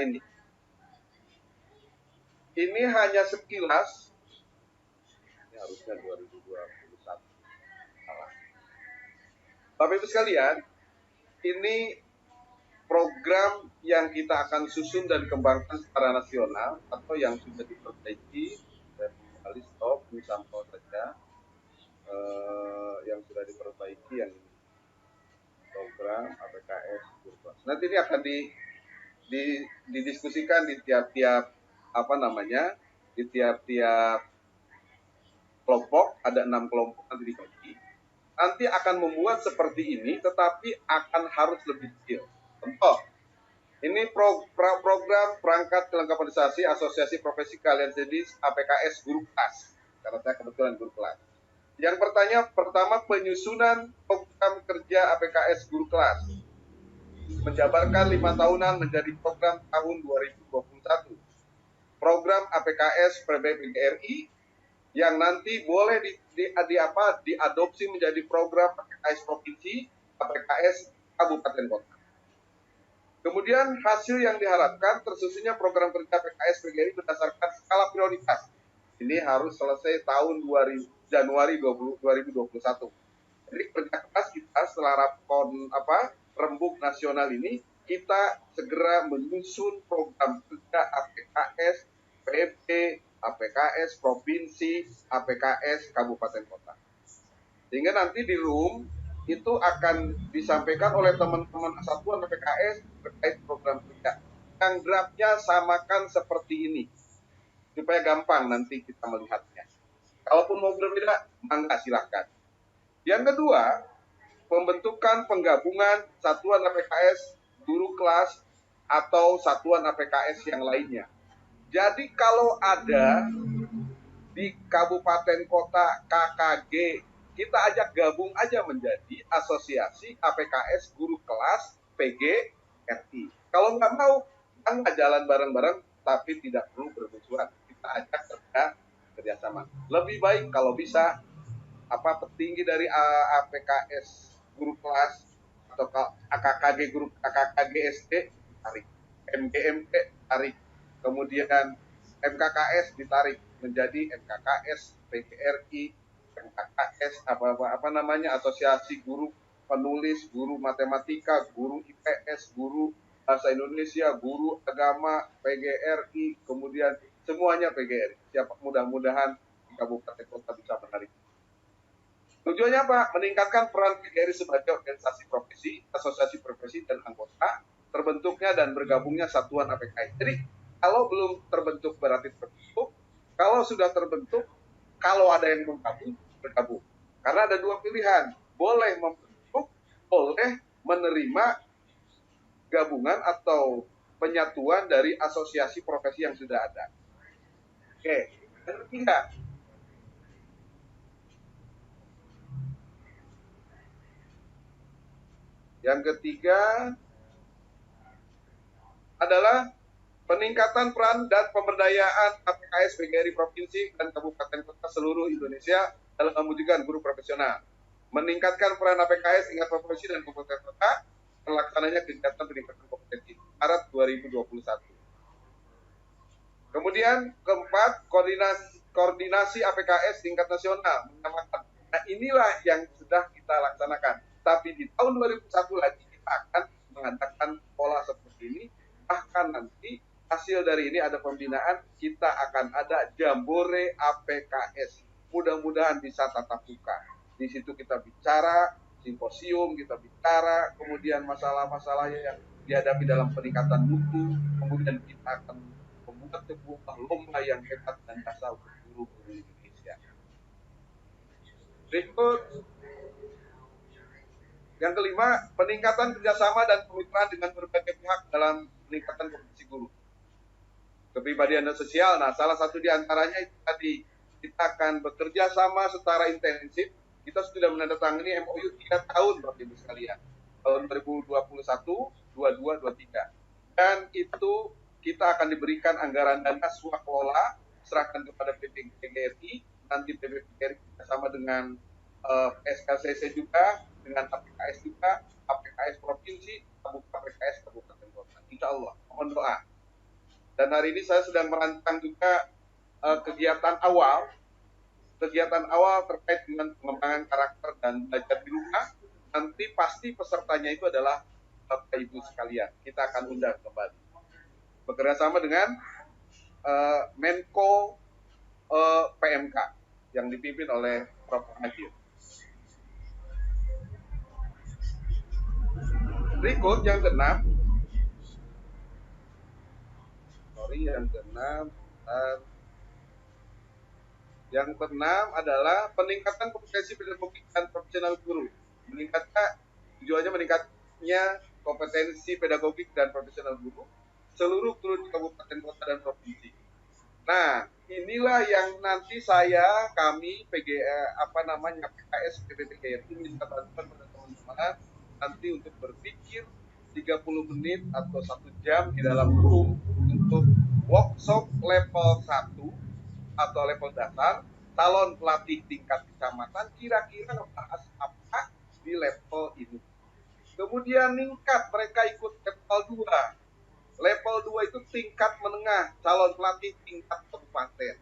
ini hanya sekilas, ini harusnya 2021. Salah. Bapak Ibu sekalian, ini program yang kita akan susun dan kembangkan secara nasional atau yang sudah diperbaiki. Saya kembali stop, ini sampel saja yang sudah diperbaiki, yang ini program APKS Guru Kelas. Nanti ini akan didiskusikan di tiap-tiap di tiap-tiap kelompok, ada 6 kelompok nanti dibagi. Nanti akan membuat seperti ini, tetapi akan harus lebih detail. Contoh, ini program perangkat kelengkapanisasi Asosiasi Profesi Kalian Sedis APKS Guru Kelas, karena saya kebetulan guru kelas. Yang pertama penyusunan program kerja APKS Guru Kelas, menjabarkan 5 tahunan menjadi program tahun 2021. Program APKS PBPGRI yang nanti boleh diadopsi menjadi program APKS provinsi, APKS kabupaten kota. Kemudian hasil yang diharapkan tersusunnya program kerja APKS PGRI berdasarkan skala prioritas. Ini harus selesai tahun Januari 2021. Jadi kerja keras kita setelah rembuk nasional ini, kita segera menyusun program kerja APKS PP, APKS provinsi, APKS kabupaten kota. Sehingga nanti di room itu akan disampaikan oleh teman-teman satuan APKS terkait program kerja. Yang draftnya samakan seperti ini, supaya gampang nanti kita melihatnya. Kalaupun mau berbeda, mangga silahkan. Yang kedua, pembentukan penggabungan satuan APKS guru kelas atau satuan APKS yang lainnya. Jadi kalau ada di kabupaten kota KKG, kita ajak gabung aja menjadi Asosiasi APKS Guru Kelas PGRI. Kalau nggak mau, nggak jalan bareng-bareng, tapi tidak perlu bermusuhan. Kita ajak kerjasama. Lebih baik kalau bisa petinggi dari APKS Guru Kelas atau KKG Guru KKG SD tarik, MGMT tarik, kemudian MKKS ditarik menjadi MKKS PGRI, MKKS Asosiasi Guru Penulis, Guru Matematika, Guru IPS, Guru Bahasa Indonesia, Guru Agama PGRI, kemudian semuanya PGRI. Mudah-mudahan kabupaten kota bisa menarik. Tujuannya apa? Meningkatkan peran PGRI sebagai organisasi profesi, asosiasi profesi dan anggota, terbentuknya dan bergabungnya satuan APKS. Jadi kalau belum terbentuk berarti terbentuk, kalau sudah terbentuk, kalau ada yang bergabung. Karena ada 2 pilihan, boleh membentuk, boleh menerima gabungan atau penyatuan dari asosiasi profesi yang sudah ada. Oke, Yang ketiga, adalah peningkatan peran dan pemberdayaan APKS PGRI Provinsi dan Kabupaten Kota seluruh Indonesia dalam mewujudkan guru profesional. Meningkatkan peran APKS tingkat provinsi dan kabupaten kota terlaksananya kegiatan peningkatan kompetensi Maret 2021. Kemudian keempat, koordinasi APKS tingkat nasional. Nah, inilah yang sudah kita laksanakan. Tapi di tahun 2021 lagi kita akan mengadakan pola seperti ini. Bahkan nanti hasil dari ini ada pembinaan, kita akan ada Jambore APKS. Mudah-mudahan bisa tatap muka. Di situ kita bicara, simposium, kita bicara, kemudian masalah-masalah yang dihadapi dalam peningkatan mutu, kemudian kita akan membuat sebuah lomba yang hebat dan dasar untuk guru-guru Indonesia. Berikut yang kelima, peningkatan kerjasama dan kemitraan dengan berbagai pihak dalam peningkatan kompetensi guru. Kepribadian dan sosial, nah salah satu di antaranya itu tadi, kita akan bekerja sama secara intensif. Kita sudah menandatangani MOU 3 tahun, Bapak Ibu sekalian, tahun 2021, 22, 23. Dan itu kita akan diberikan anggaran dana swakelola, serahkan kepada PGRI, nanti PGRI bersama dengan SKCC juga, dengan APKS juga, APKS Provinsi, APKS Kabupaten Kota. Insya Allah, mohon doa. Dan hari ini saya sedang merancang juga kegiatan awal terkait dengan pengembangan karakter dan belajar di rumah. Nanti pasti pesertanya itu adalah Bapak Ibu sekalian. Kita akan undang kembali. Bekerja sama dengan Menko PMK yang dipimpin oleh Prof. Najib. Berikut yang keenam. Yang keenam adalah peningkatan kompetensi pedagogik dan profesional guru. Tujuannya meningkatnya kompetensi pedagogik dan profesional guru seluruh guru di kabupaten, kota, dan provinsi. Nah, inilah yang nanti kami PKS PPTGRI minta bantuan pada teman-teman nanti untuk berpikir 30 menit atau 1 jam di dalam room untuk workshop level 1 atau level dasar, calon pelatih tingkat kecamatan kira-kira membahas apa di level ini. Kemudian meningkat, mereka ikut level 2. Level 2 itu tingkat menengah, calon pelatih tingkat kabupaten.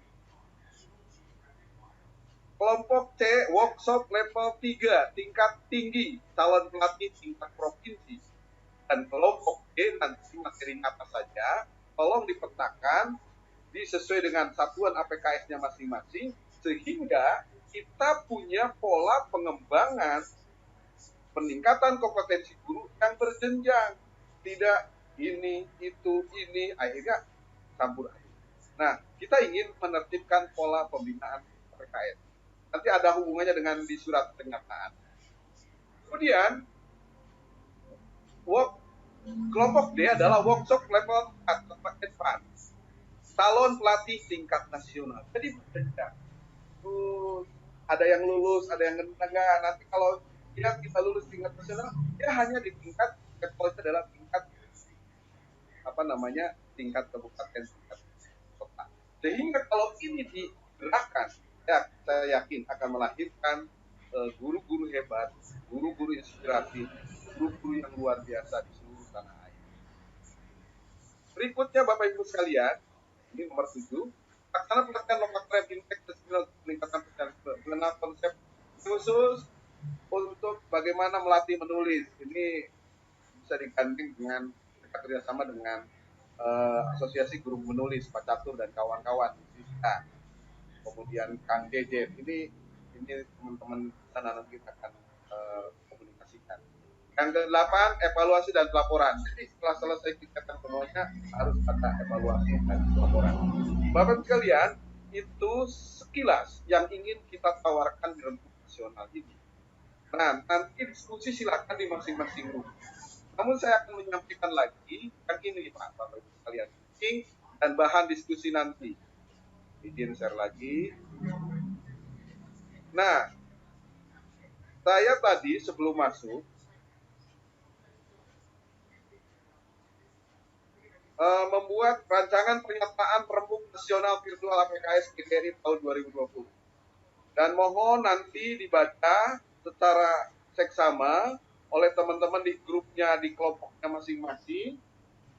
Kelompok C, workshop level 3, tingkat tinggi, calon pelatih tingkat provinsi. Dan kelompok D nanti materinya apa saja, tolong dipetakan, disesuai dengan satuan APKS-nya masing-masing, sehingga kita punya pola pengembangan peningkatan kompetensi guru yang berjenjang. Tidak ini, itu, ini, akhirnya campur aduk. Nah, kita ingin menertibkan pola pembinaan APKS. Nanti ada hubungannya dengan di surat pernyataan. Kemudian, kelompok D adalah workshop level 4, advance. Calon pelatih tingkat nasional. Jadi berjenjang. Ada yang lulus, ada yang enggak. Nanti kalau kita lulus tingkat nasional, ya hanya di tingkat level itu adalah tingkat tingkat kabupaten, tingkat kota. Sehingga kalau ini digerakkan, ya saya yakin akan melahirkan guru-guru hebat, guru-guru inspiratif, guru-guru yang luar biasa di seluruh tanah air. Berikutnya Bapak Ibu sekalian, ini nomor 7, laksana pelatihan lokal trap impact dan peningkatan pengenal konsep khusus untuk bagaimana melatih menulis. Ini bisa digandeng dengan kerjasama dengan Asosiasi Guru Menulis, Pak Catur dan kawan-kawan. Kemudian Kang Jejet, ini teman-teman sana nanti kita akan komunikasikan. Yang ke-8, evaluasi dan pelaporan. Jadi setelah selesai kegiatan semuanya harus ada evaluasi dan pelaporan. Bapak sekalian, itu sekilas yang ingin kita tawarkan di rembuk nasional ini. Nah, nanti diskusi silakan di masing-masing room. Namun saya akan menyampaikan lagi, yang ini Pak, Bapak Ibu sekalian, dan bahan diskusi nanti. Izin share lagi. Nah, saya tadi sebelum masuk membuat rancangan pernyataan Rembuk Nasional Virtual APKS PGRI tahun 2020. Dan mohon nanti dibaca secara seksama oleh teman-teman di grupnya, di kelompoknya masing-masing.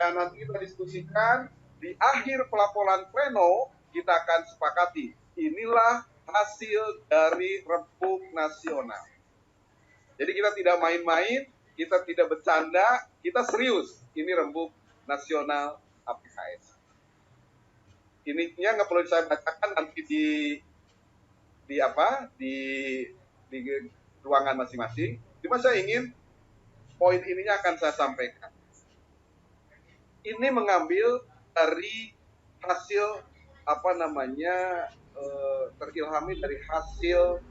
Dan nanti kita diskusikan di akhir pelaporan pleno, kita akan sepakati. Inilah hasil dari Rembuk Nasional. Jadi kita tidak main-main, kita tidak bercanda, kita serius. Ini Rembuk Nasional APKS. Ininya nggak perlu saya bacakan nanti di ruangan masing-masing. Cuma saya ingin poin ininya akan saya sampaikan. Ini mengambil dari hasil terilhami dari hasil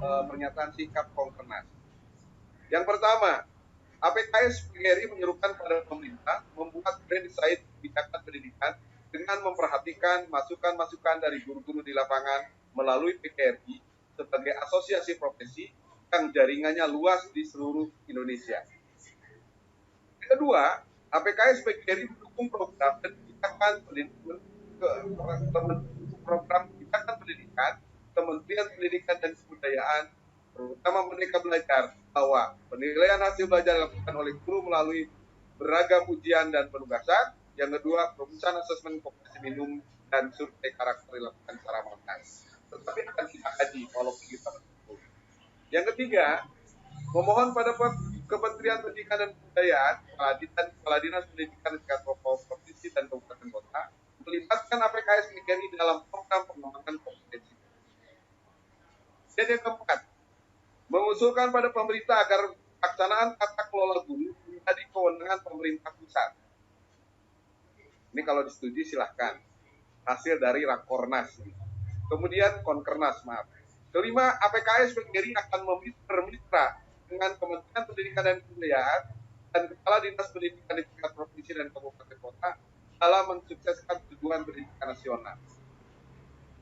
pernyataan sikap Komponas. Yang pertama, APKS PGRI menyerukan pada pemerintah membuat grand design kebijakan pendidikan dengan memperhatikan masukan-masukan dari guru-guru di lapangan melalui PGRI sebagai asosiasi profesi yang jaringannya luas di seluruh Indonesia. Kedua, APKS PGRI mendukung program dan kebijakan pendidikan Kementerian Pendidikan dan Kebudayaan, terutama Merdeka Belajar, bahwa penilaian hasil belajar dilakukan oleh guru melalui beragam ujian dan penugasan. Yang kedua, perumusan asesmen kompetensi minimum dan survei karakter dilakukan secara manual. Tetapi akan kita kaji walaupun kita berkumpul. Yang ketiga, memohon pada Kementerian Pendidikan dan Kebudayaan, Kepala Dinas Pendidikan tingkat provinsi dan kabupaten kota, melibatkan APKS PGRI dalam program pengembangan kompetensi. Dan yang keempat, mengusulkan pada pemerintah agar pelaksanaan tata kelola guru menjadi kewenangan pemerintah pusat. Ini kalau disetujui silahkan. Hasil dari Rakornas. Kemudian Konkernas, maaf. Kelima, APKS PGRI akan bermitra dengan Kementerian Pendidikan dan Kebudayaan dan Kepala Dinas Pendidikan di tingkat provinsi dan kabupaten kota dalam mensukseskan tujuan pendidikan nasional.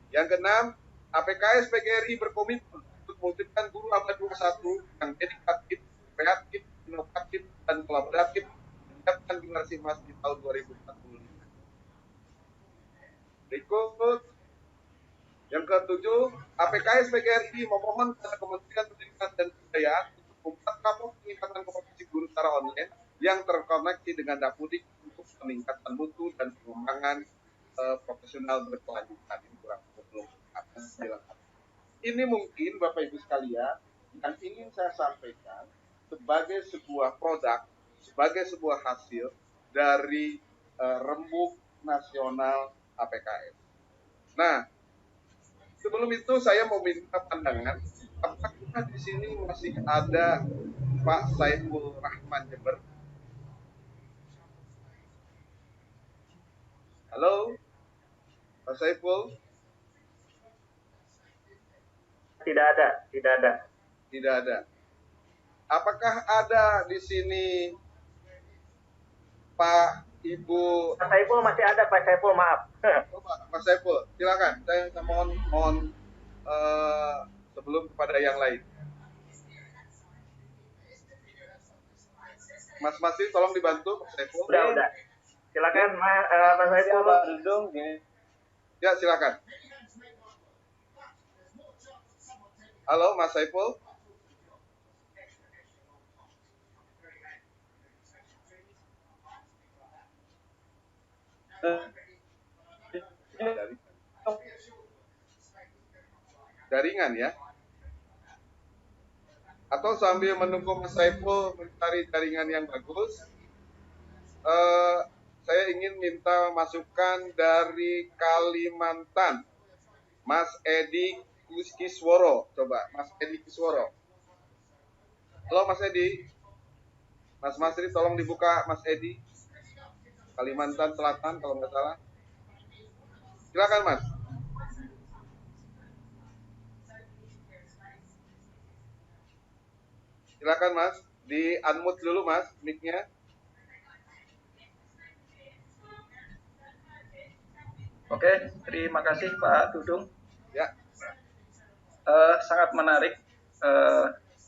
Yang keenam, APKS PGRI berkomitmen untuk mewujudkan guru abad 21 yang dedikatif, kreatif, inovatif, dan kolaboratif menyiapkan generasi emas di tahun 2045. Berikut, yang ketujuh, APKS PGRI memohon kepada Kementerian Pendidikan dan Kebudayaan untuk membuat rapor peningkatan kompetensi guru secara online yang terkoneksi dengan Dapudik untuk peningkatan mutu dan pengembangan profesional berkelanjutan. Ini kurang lebih ini mungkin Bapak Ibu sekalian yang ingin saya sampaikan sebagai sebuah produk, sebagai sebuah hasil dari Rembuk Nasional APKS. Nah, sebelum itu saya mau minta pandangan, apakah di sini masih ada Pak Saiful Rahman Jember? Halo, Pak Saiful? Tidak ada. Tidak ada. Apakah ada di sini Pak Ibu? Pak Saiful masih ada, Pak Saiful, maaf. Mas Saiful, silakan. Saya mohon sebelum kepada yang lain. Mas Masih, tolong dibantu, Mas Saiful. Udah. Silakan, Mas Saiful. Ya, silakan. Halo, Mas Saiful. Jaringan ya? Atau sambil menunggu Mas Saiful mencari jaringan yang bagus, saya ingin minta masukan dari Kalimantan, Mas Edi Kisworo. Coba, Mas Edi Kisworo. Halo Mas Edi. Mas Masri, tolong dibuka Mas Edi. Kalimantan Selatan kalau nggak salah. Silakan Mas. Silakan Mas, di unmute dulu Mas mic-nya. Oke, terima kasih Pak Dudung. Ya. Sangat menarik.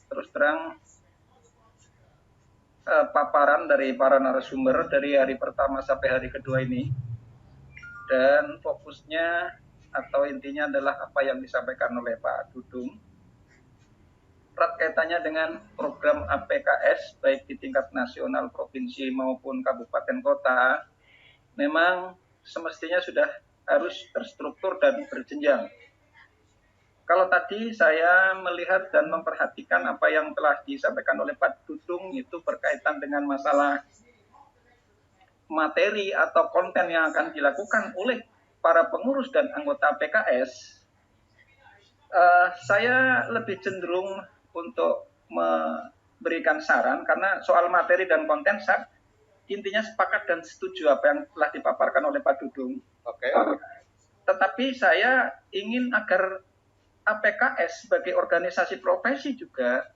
Terus terang paparan dari para narasumber dari hari pertama sampai hari kedua ini. Dan fokusnya atau intinya adalah apa yang disampaikan oleh Pak Dudung. Erat kaitannya dengan program APKS baik di tingkat nasional, provinsi maupun kabupaten kota, memang semestinya sudah harus terstruktur dan berjenjang. Kalau tadi saya melihat dan memperhatikan apa yang telah disampaikan oleh Pak Dudung itu berkaitan dengan masalah materi atau konten yang akan dilakukan oleh para pengurus dan anggota PKS, saya lebih cenderung untuk memberikan saran karena soal materi dan konten saya intinya sepakat dan setuju apa yang telah dipaparkan oleh Pak Dudung. Oke. Tetapi saya ingin agar APKS sebagai organisasi profesi juga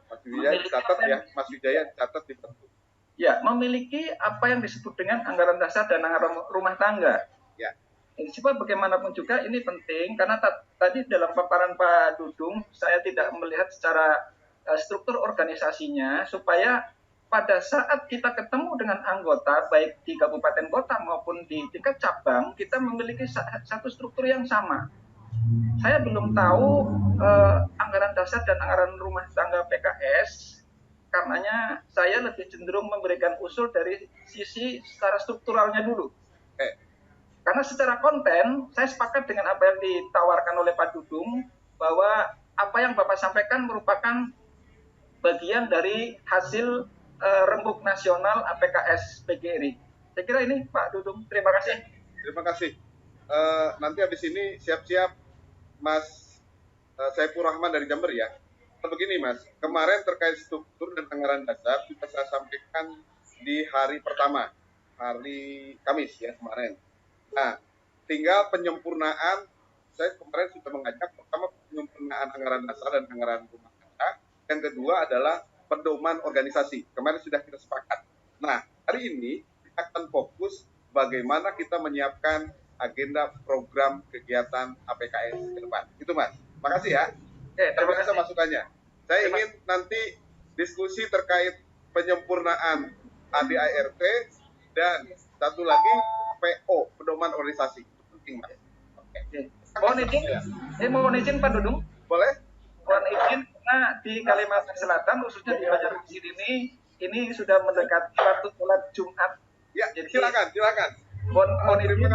Mas Wijaya catat ya, Mas Wijaya catat di bentuk. Ya, memiliki apa yang disebut dengan anggaran dasar dan anggaran rumah tangga. Ya. Sebab bagaimanapun juga ini penting karena tadi dalam paparan Pak Dudung saya tidak melihat secara struktur organisasinya supaya pada saat kita ketemu dengan anggota baik di kabupaten kota maupun di tingkat cabang kita memiliki satu struktur yang sama. Saya belum tahu anggaran dasar dan anggaran rumah tangga PKS, karenanya saya lebih cenderung memberikan usul dari sisi secara strukturalnya dulu. Karena secara konten, saya sepakat dengan apa yang ditawarkan oleh Pak Dudung, bahwa apa yang Bapak sampaikan merupakan bagian dari hasil rembuk nasional APKS PGRI. Saya kira ini Pak Dudung, terima kasih. Terima kasih. Nanti habis ini siap-siap Mas Saiful Rahman dari Jember ya. Begini Mas, kemarin terkait struktur dan anggaran dasar sudah saya sampaikan di hari pertama, hari Kamis ya kemarin. Nah, tinggal penyempurnaan, saya kemarin sudah mengajak pertama penyempurnaan anggaran dasar dan anggaran rumah tangga, yang kedua adalah pedoman organisasi, kemarin sudah kita sepakat. Nah, hari ini kita akan fokus bagaimana kita menyiapkan agenda program kegiatan APKS ke depan. Itu Mas, makasih ya. Terima kasih masukannya. Saya ingin nanti diskusi terkait penyempurnaan ADART dan satu lagi PO, pedoman organisasi. Penting, Mas. Oke. Mohon izin Pak Dudung. Boleh? Mohon izin karena di Kalimantan Selatan khususnya di Banjarmasin ini sudah mendekati waktu sholat Jumat. Ya, jadi, silakan. Terima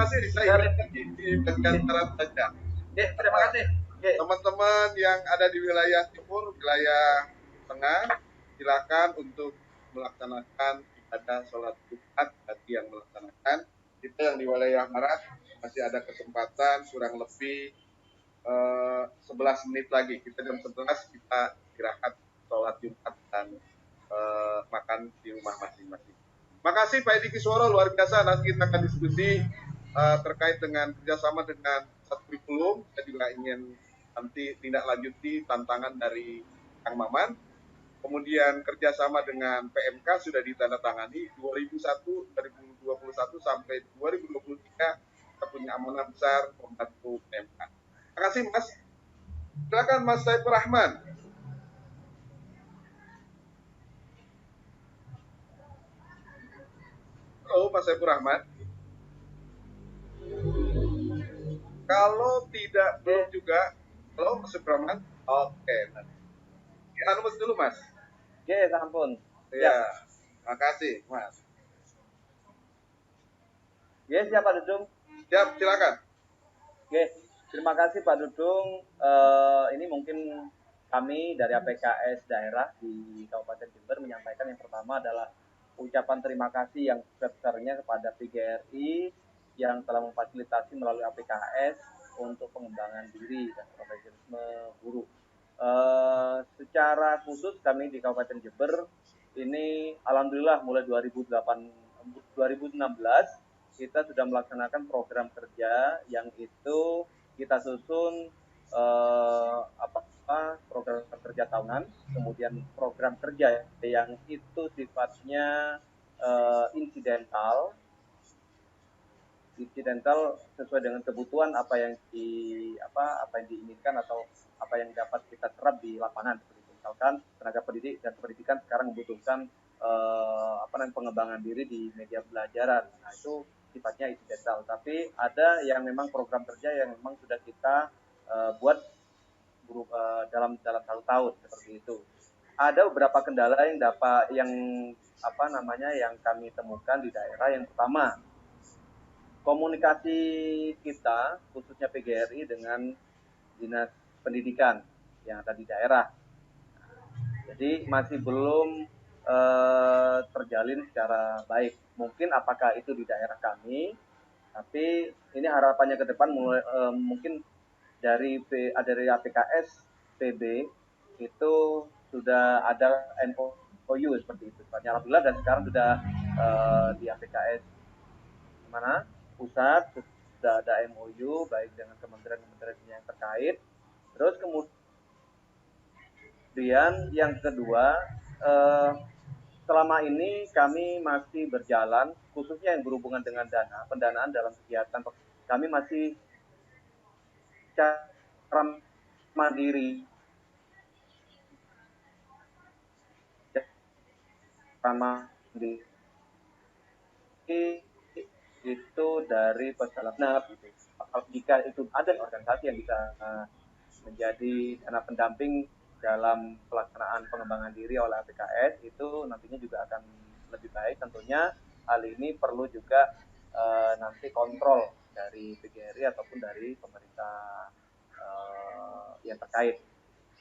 kasih. Saya ingin di saja. Terima kasih. Teman-teman yang ada di wilayah timur, wilayah tengah, silakan untuk melaksanakan ibadah sholat Jumat bagi yang melaksanakan. Kita yang di wilayah barat masih ada kesempatan kurang lebih 11 menit lagi. Kita jam 11 kita istirahat sholat Jumat dan makan di rumah masing-masing. Makasih Pak Edi Kisworo, luar biasa. Nanti kita akan diskusi terkait dengan kerjasama dengan satu kurikulum. Saya juga ingin nanti tindak lanjuti tantangan dari Kang Maman. Kemudian kerjasama dengan PMK sudah ditandatangani 2021 sampai 2023 kita punya amanah besar membantu PMK. Terima kasih Mas. Silakan Mas Saiful Rahman. Halo Mas Saiful Rahman. Kalau tidak belum juga, halo Mas Saiful Rahman. Oke. Mas dulu Mas. Oke, ampun. Ya, makasih Mas. Ya, siap Pak Dudung. Siap, silakan. Oke, terima kasih Pak Dudung. Ini mungkin kami dari APKS daerah di Kabupaten Jember menyampaikan yang pertama adalah ucapan terima kasih yang sebesar-besarnya kepada PGRI yang telah memfasilitasi melalui APKS untuk pengembangan diri dan profesionalisme guru. Secara khusus kami di Kabupaten Jember ini alhamdulillah mulai 2016 kita sudah melaksanakan program kerja yang itu kita susun program kerja tahunan, kemudian program kerja yang itu sifatnya insidental insidental sesuai dengan kebutuhan apa yang diinginkan atau apa yang dapat kita serap di lapangan. Misalkan tenaga pendidik dan pendidikan sekarang membutuhkan pengembangan diri di media pembelajaran. Nah, itu sifatnya insidental. Tapi ada yang memang program kerja yang memang sudah kita buat dalam 1 tahun seperti itu. Ada beberapa kendala yang kami temukan di daerah. Yang pertama, komunikasi kita khususnya PGRI dengan dinas pendidikan yang ada di daerah. Jadi masih belum terjalin secara baik. Mungkin apakah itu di daerah kami, tapi ini harapannya ke depan mungkin dari APKS PB itu sudah ada MOU seperti itu. Alhamdulillah, dan sekarang sudah di APKS pusat sudah ada MOU baik dengan kementerian-kementerian yang terkait. Terus kemudian yang kedua, selama ini kami masih berjalan, khususnya yang berhubungan dengan pendanaan dalam kegiatan kami masih cara mandiri. Itu dari pesalapnap gitu. Jika itu ada organisasi yang bisa menjadi dana pendamping dalam pelaksanaan pengembangan diri oleh APKS, itu nantinya juga akan lebih baik. Tentunya hal ini perlu juga nanti kontrol dari PGRI ataupun dari pemerintah yang terkait.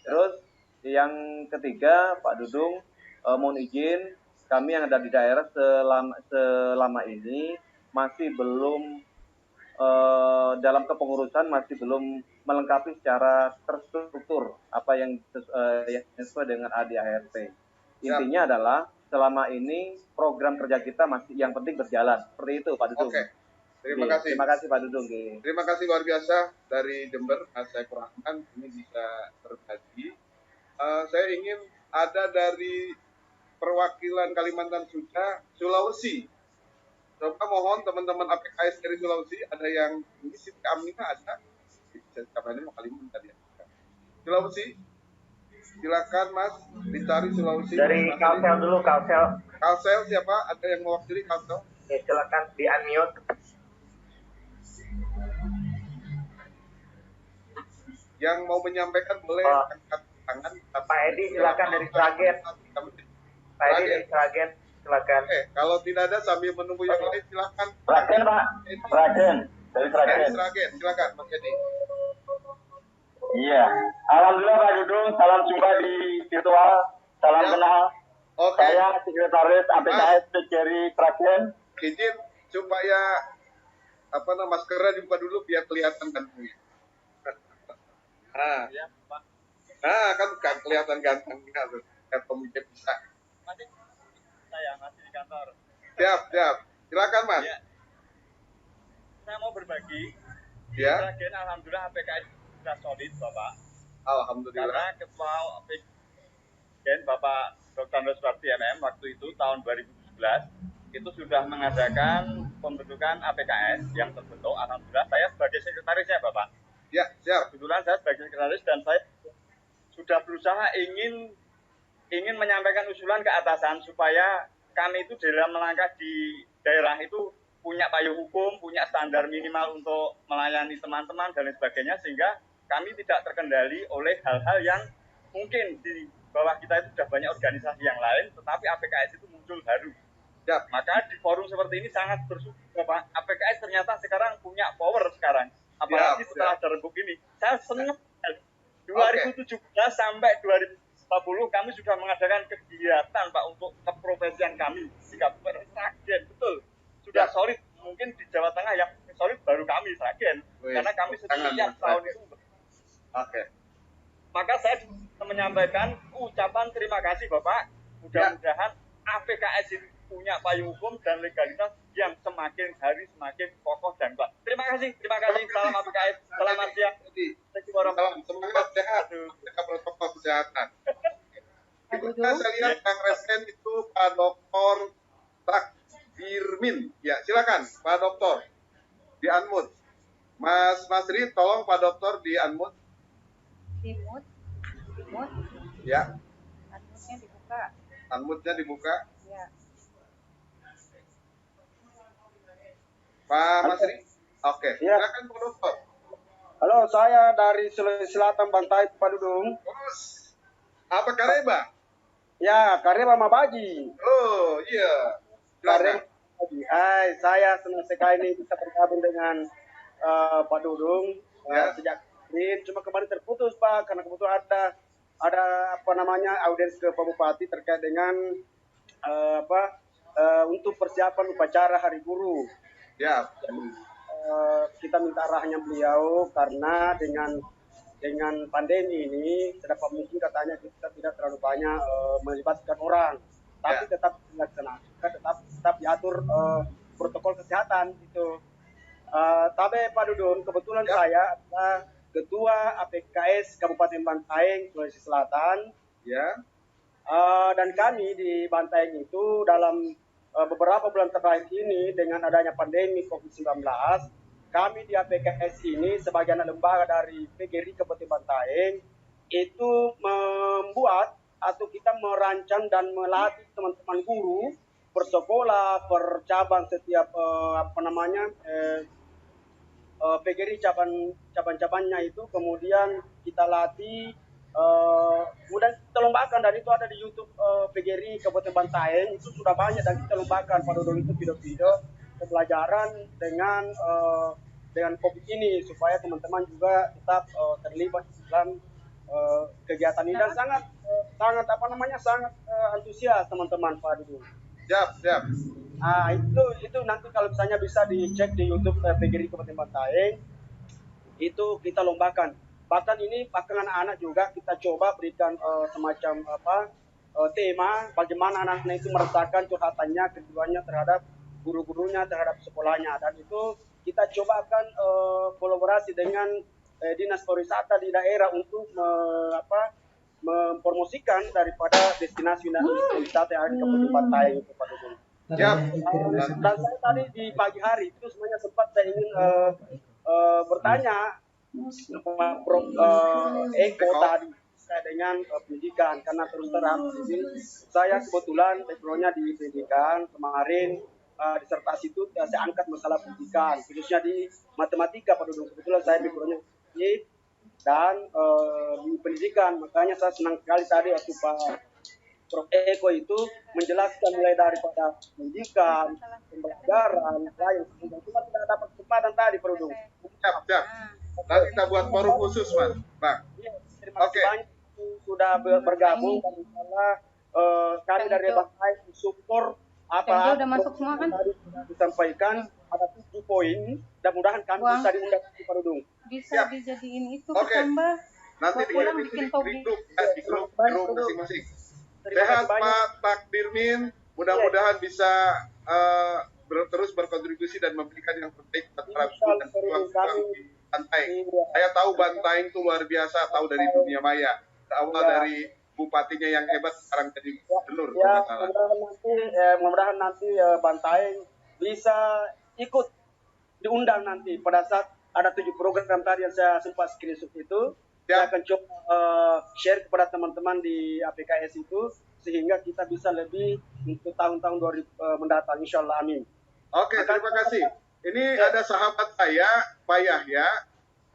Terus yang ketiga, Pak Dudung, mohon izin, kami yang ada di daerah selama ini masih belum dalam kepengurusan masih belum melengkapi secara terstruktur apa yang sesuai dengan ADART. Intinya adalah selama ini program kerja kita masih yang penting berjalan. Seperti itu, Pak Dudung. Oke. Terima kasih. Terima kasih, Pak Dudung. Terima kasih luar biasa dari Jember, Mas Saiful Rahman, ini bisa berbagi. Saya ingin ada dari perwakilan Kalimantan Sulawesi. Coba mohon teman-teman APKS dari Sulawesi, ada yang ini Siti Aminah ada. Kabarnya mau Kalimantan ya. Sulawesi, silakan Mas, dicari Sulawesi. Dari Kalsel dulu, Kalsel. Kalsel siapa? Ada yang mewakili Kalsel? Ya, silakan di unmute. Yang mau menyampaikan boleh angkat tangan. Pak Edi silakan dari Sragen. Pak Edi dari Sragen, silakan. Kalau tidak ada sambil menunggu yang lain silakan. Sragen, Pak. Sragen. Dari Sragen. Sragen, silakan Mas Edi. Iya. Alhamdulillah Pak Dudung, salam jumpa di virtual. Salam kenal. Oke. Saya Sekretaris APKS PGRI Sragen. Izin supaya maskernya dibuka dulu biar kelihatan gantengnya. Kan kelihatan gantengnya tuh. Kayak pemimpin bisa. Masih di kantor. Siap. Silakan Mas. Ya. Saya mau berbagi. Ya. Sragen, alhamdulillah APKS sudah solid, Bapak. Alhamdulillah. Karena Ketua APKS Bapak Dr. Andres Wardi MM waktu itu tahun 2017 itu sudah mengadakan pembentukan APKS yang terbentuk. Alhamdulillah saya sebagai sekretarisnya, Bapak. Ya, siap. Kebetulan saya sebagai sekretaris dan saya sudah berusaha ingin menyampaikan usulan ke atasan supaya kami itu dalam melangkah di daerah itu punya payung hukum, punya standar minimal untuk melayani teman-teman dan lain sebagainya, sehingga kami tidak terkendali oleh hal-hal yang mungkin di bawah kita itu sudah banyak organisasi yang lain, tetapi APKS itu muncul baru. Ya, maka di forum seperti ini sangat bersyukur, Bapak. APKS ternyata sekarang punya power sekarang. Apalagi setelah ada rembuk ini. Saya senang. 2017 sampai 2040 kami sudah mengadakan kegiatan, Pak, untuk keprofesian kami di Kabupaten Sragen. Betul. Sudah solid. Mungkin di Jawa Tengah yang solid baru kami Sragen. Karena kami setiap tahun itu. Oke. Maka saya menyampaikan ucapan terima kasih, Bapak. Mudah-mudahan APKS ini punya payung hukum dan legalitas yang semakin hari semakin kokoh dan kuat. Terima kasih. Salam APKS. Selamat siang. Salam semangat sehat. Jaga protokol kesehatan. Saya lihat Kang Resen itu Pak Dr. Takdirmin. Ya, silakan Pak Dokter. Di unmute. Mas Masri, tolong Pak Dokter di unmute. Di mute. Ya. Unmute-nya dibuka. Unmute-nya dibuka. Ya. Pak Masri. Oke. Ya. Silakan Pak Dokter. Halo, saya dari Sulawesi Selatan, Bantai, Pak Dudung. Terus, apa Kareba? Ya, Kareba Mabaji. Oh, iya. Kareba Silakan. Mabaji. Hai, saya senang sekali ini bisa bergabung dengan Pak Dudung sejak kemarin. Cuma kemarin terputus Pak, karena kebetulan ada apa namanya audiens ke Pak Bupati terkait dengan untuk persiapan upacara Hari Guru. Ya. Kita minta arahnya beliau karena dengan pandemi ini sedapat mungkin katanya kita tidak terlalu banyak melibatkan orang, tapi tetap dilaksanakan, tetap diatur protokol kesehatan itu. Tapi Pak Dudun, kebetulan saya adalah Ketua APKS Kabupaten Bantaeng, Sulawesi Selatan. Ya. Dan kami di Bantaeng itu dalam beberapa bulan terakhir ini dengan adanya pandemi COVID-19, kami di APKS ini sebagai anak lembaga dari PGRI Kabupaten Bantaeng itu membuat atau kita merancang dan melatih teman-teman guru per cabang setiap PGRI cabang-cabangnya itu kemudian kita latih, kemudian kita lombakan, dan itu ada di YouTube PGRI Kabupaten Bantaeng, itu sudah banyak dan kita lombakan pada dulu itu video-video pembelajaran dengan COVID ini supaya teman-teman juga tetap terlibat dalam kegiatan ini dan sangat antusias teman-teman Pak Dudung. Siap. Itu nanti kalau misalnya bisa dicek di YouTube PGRI Kabupaten Bantaeng, itu kita lombakan. Bahkan ini bahkan anak-anak juga kita coba berikan semacam tema bagaimana anak-anak itu merasakan curhatannya, keduanya terhadap guru-gurunya, terhadap sekolahnya, dan itu kita coba akan kolaborasi dengan dinas pariwisata di daerah untuk mempromosikan daripada destinasi wisata yang ada di Kabupaten Bantaeng itu Pak Dudung. Dan saya tadi di pagi hari itu sebenarnya sempat saya ingin bertanya Prof. Eko tadi dengan pendidikan, karena terus terang saya kebetulan backgroundnya di pendidikan. Kemarin disertasi itu saya angkat masalah pendidikan khususnya di matematika Pak Dudung. Kebetulan saya backgroundnya dan di pendidikan, makanya saya senang sekali tadi waktu Pak Prof. Eko itu menjelaskan mulai daripada pendidikan, pembelajaran, lain. Cuma tidak dapat kesempatan tadi, Pak Dudung. Siap. Nanti kita buat forum khusus, Mas. Bang. Ya, terima kasih banyak sudah bergabung, dan insyaallah kami dari Bantaeng support apa udah masuk semua kan? Tadi sudah disampaikan ada 7 poin, mudah-mudahan kami bisa diundang di Pak Dudung. Bisa dijadiin itu ketambah. Nanti bikin di grup masing-masing. Sehat Pak Takdirmin, mudah-mudahan bisa terus berkontribusi dan memberikan yang terbaik terhadap dan peluang di Bantaeng. Saya tahu Bantaeng itu luar biasa, tahu dari dunia maya. Awal dari bupatinya yang hebat, sekarang jadi gubernur. Mudah-mudahan nanti Bantaeng bisa ikut diundang nanti pada saat ada 7 program tadi yang saya sempat screenshot itu. Saya akan coba share kepada teman-teman di APKS itu sehingga kita bisa lebih untuk tahun-tahun 2000 mendatang, insyaallah, amin. Oke, terima kasih. Ini ada sahabat saya, Pak Yahya,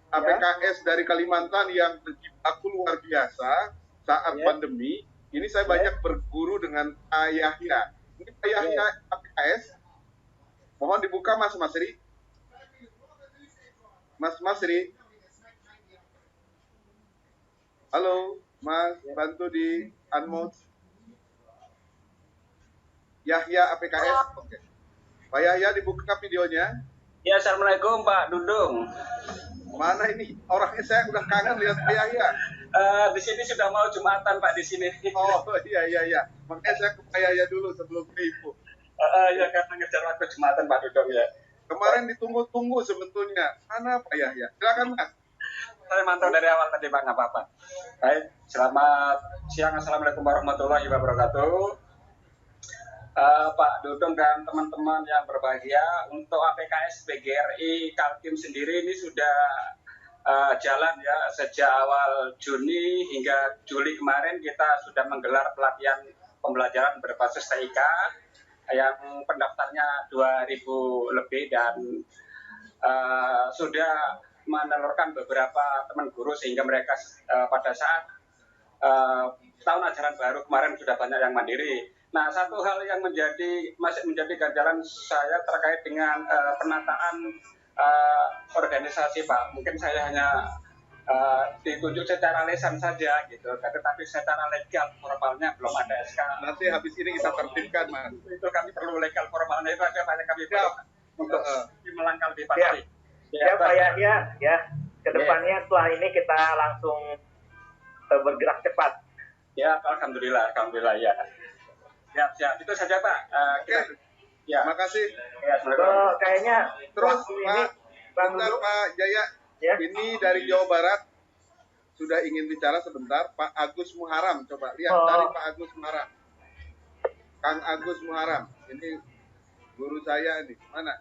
APKS dari Kalimantan yang berjibaku luar biasa saat pandemi. Ini saya banyak berguru dengan Pak Yahya. Ini Pak Yahya APKS. Mohon dibuka Mas Masri. Mas Masri. Halo, Mas, bantu di unmute. Yahya APKS. Oke. Pak Yahya dibuka videonya. Ya, assalamualaikum Pak Dudung. Mana ini orangnya, saya udah kangen lihat Pak Yahya. Di sini sudah mau Jumatan Pak di sini. Oh iya. Makanya saya ke Pak Yahya dulu sebelum ke Ibu. Ya karena ngejar waktu Jumatan Pak Dudung ya. Kemarin ditunggu-tunggu sebetulnya. Mana Pak Yahya? Silakan Mas. Saya mantau dari awal tadi Pak, nggak apa-apa. Baik, selamat siang, assalamualaikum warahmatullahi wabarakatuh. Pak Dudung dan teman-teman yang berbahagia, untuk APKS PGRI Kaltim sendiri ini sudah jalan ya sejak awal Juni hingga Juli kemarin kita sudah menggelar pelatihan pembelajaran berbasis TIK yang pendaftarnya 2.000 lebih dan sudah menelurkan beberapa teman guru sehingga mereka pada saat tahun ajaran baru kemarin sudah banyak yang mandiri. Nah, satu hal yang masih menjadi ganjalan saya terkait dengan penataan organisasi, Pak. Mungkin saya hanya ditunjuk secara lisan saja gitu, tetapi secara legal formalnya belum ada SK. Nanti habis ini kita tertibkan, Mas. Itu kami perlu legal formalnya, itu aja banyak kami perlu untuk melangkah lebih pasti. Ya, Pak Yahya, ya. Kedepannya setelah ini kita langsung bergerak cepat. Ya, alhamdulillah ya. Siap. Itu saja, Pak. Ya. Terima kasih. Ya, kayaknya terus ini, Pak Jaya, ya. Ini dari Jawa Barat sudah ingin bicara sebentar. Pak Agus Muharam, coba lihat dari Pak Agus Muharam. Kang Agus Muharam, ini guru saya ini mana?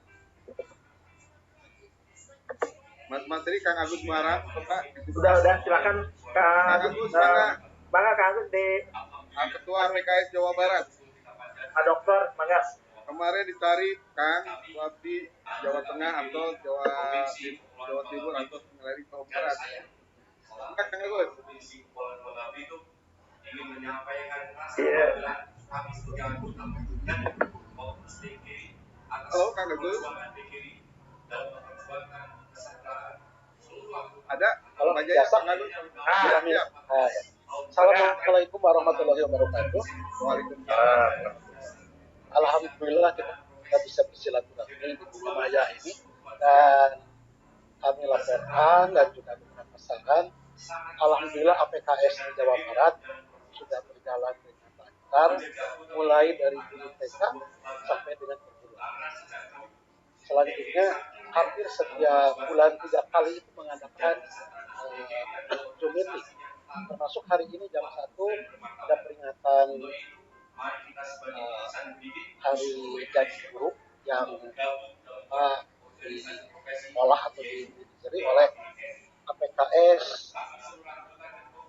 Mas Tri, Kang Agus Muharam, coba. Udah, silakan Kang Agus, Kang Agus di Ketua PKS Jawa Barat. Pak Dokter, semangat. Kemarin ditarik Kang Wabdi Jawa Tengah atau Jawa Timur atau dari Jawa Barat. Kang Agus. Iya. Halo Kang Agus. Ada? Halo, Pak Jaya, Kang Agus. Siap. Assalamualaikum warahmatullahi wabarakatuh. Waalaikumsalam. Alhamdulillah kita bisa bersilaturahmi di Bumi Maya ini, dan kami laporkan dan juga beberapa saran. Alhamdulillah APKS di Jawa Barat sudah berjalan dengan lancar, mulai dari guru TK sampai dengan perguruan. Selanjutnya hampir setiap bulan 3 kali itu mengadakan Zoom meeting. Termasuk hari ini jam 1 ada peringatan hari jadi guru yang di sekolah atau didiri oleh APKS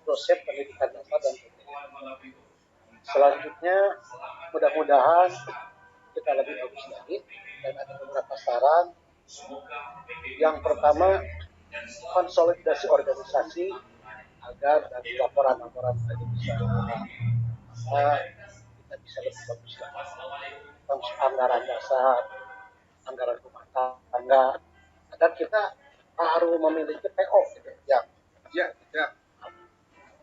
dosen pendidikan dasar dan PTN. Selanjutnya mudah-mudahan kita lebih bagus lagi dan ada beberapa saran. Yang pertama, konsolidasi organisasi agar dari laporan-laporan tadi bisa kita bisa lebih bagus lagi. Terus anggaran dasar, anggaran rumah tangga, agar kita harus memiliki PO gitu. Ya.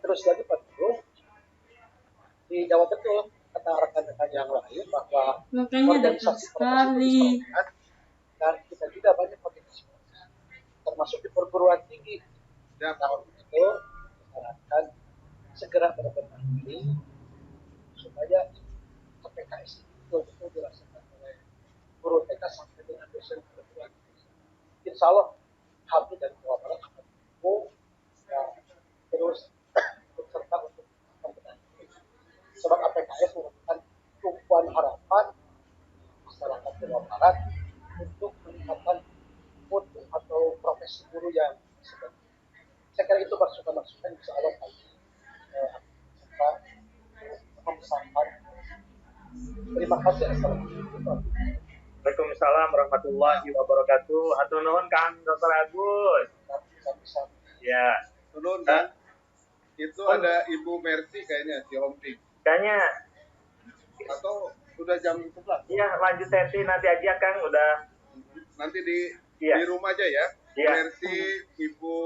Terus lagi Pak Guru, dijawab betul kata rekan-rekan yang lain bahwa organisasi profesi dan kita juga banyak organisasi termasuk di perguruan tinggi. Tahun itu diharapkan segera berbenah diri supaya APKS itu betul-betul dirasakan oleh guru TK sampai dengan dosen perguruan tinggi. Insya Allah hampir dari Jawa Barat akan mampu terus berserta untuk membenahi diri. Sebab APKS merupakan tumpuan harapan masyarakat Jawa Barat untuk meningkatkan mutu atau profesi guru yang sedang. Saya kira itu masukan-masukan bisa Allah kami serta memesankan. Terima kasih. Assalamualaikum. Waalaikumsalam warahmatullahi wabarakatuh. Hatur nuhun Kang Dr. Agus. Ya. Turun kan? Itu ada Ibu Mercy kayaknya di Home Team. Kayaknya atau sudah jam 11? Iya, lanjut sesi nanti aja Kang, udah. Nanti di rumah aja ya. Iya. Mercy, Ibu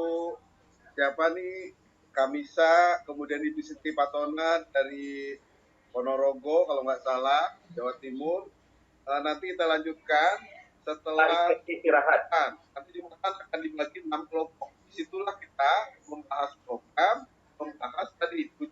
siapa nih? Kamisa, kemudian Ibu Siti Patonan dari Ponorogo kalau nggak salah, Jawa Timur. Nanti kita lanjutkan setelah istirahat. Nanti dimakan akan dibagi 6 kelompok. Disitulah kita membahas program, membahas tadi 7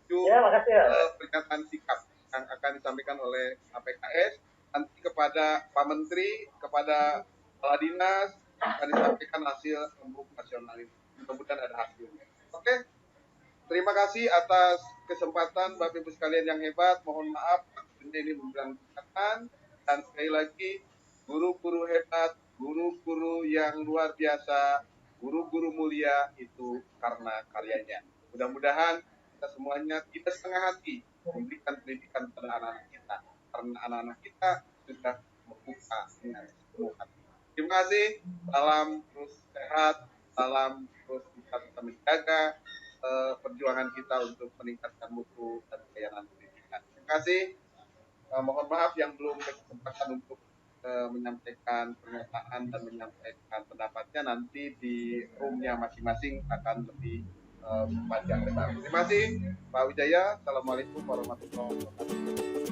pernyataan sikap yang akan disampaikan oleh APKS. Nanti kepada Pak Menteri, kepada Kepala Dinas akan disampaikan hasil rembuk nasional ini. Mudah-mudahan ada hasilnya. Oke. Terima kasih atas kesempatan Bapak Ibu sekalian yang hebat. Mohon maaf ini memberikan kesempatan, dan sekali lagi guru-guru hebat, guru-guru yang luar biasa, guru-guru mulia itu karena karyanya. Mudah-mudahan kita semuanya tidak setengah hati memberikan pendidikan kepada anak-anak kita, karena anak-anak kita sudah membuka dengan sepenuh hati. Terima kasih, salam terus sehat, salam terus kita menjaga perjuangan kita untuk meningkatkan mutu dan pelayanan pendidikan. Terima kasih. Mohon maaf yang belum berkesempatan untuk menyampaikan pernyataan dan menyampaikan pendapatnya, nanti di roomnya masing-masing akan lebih panjang lebar. Terima kasih Pak Wijaya. Assalamualaikum warahmatullahi wabarakatuh.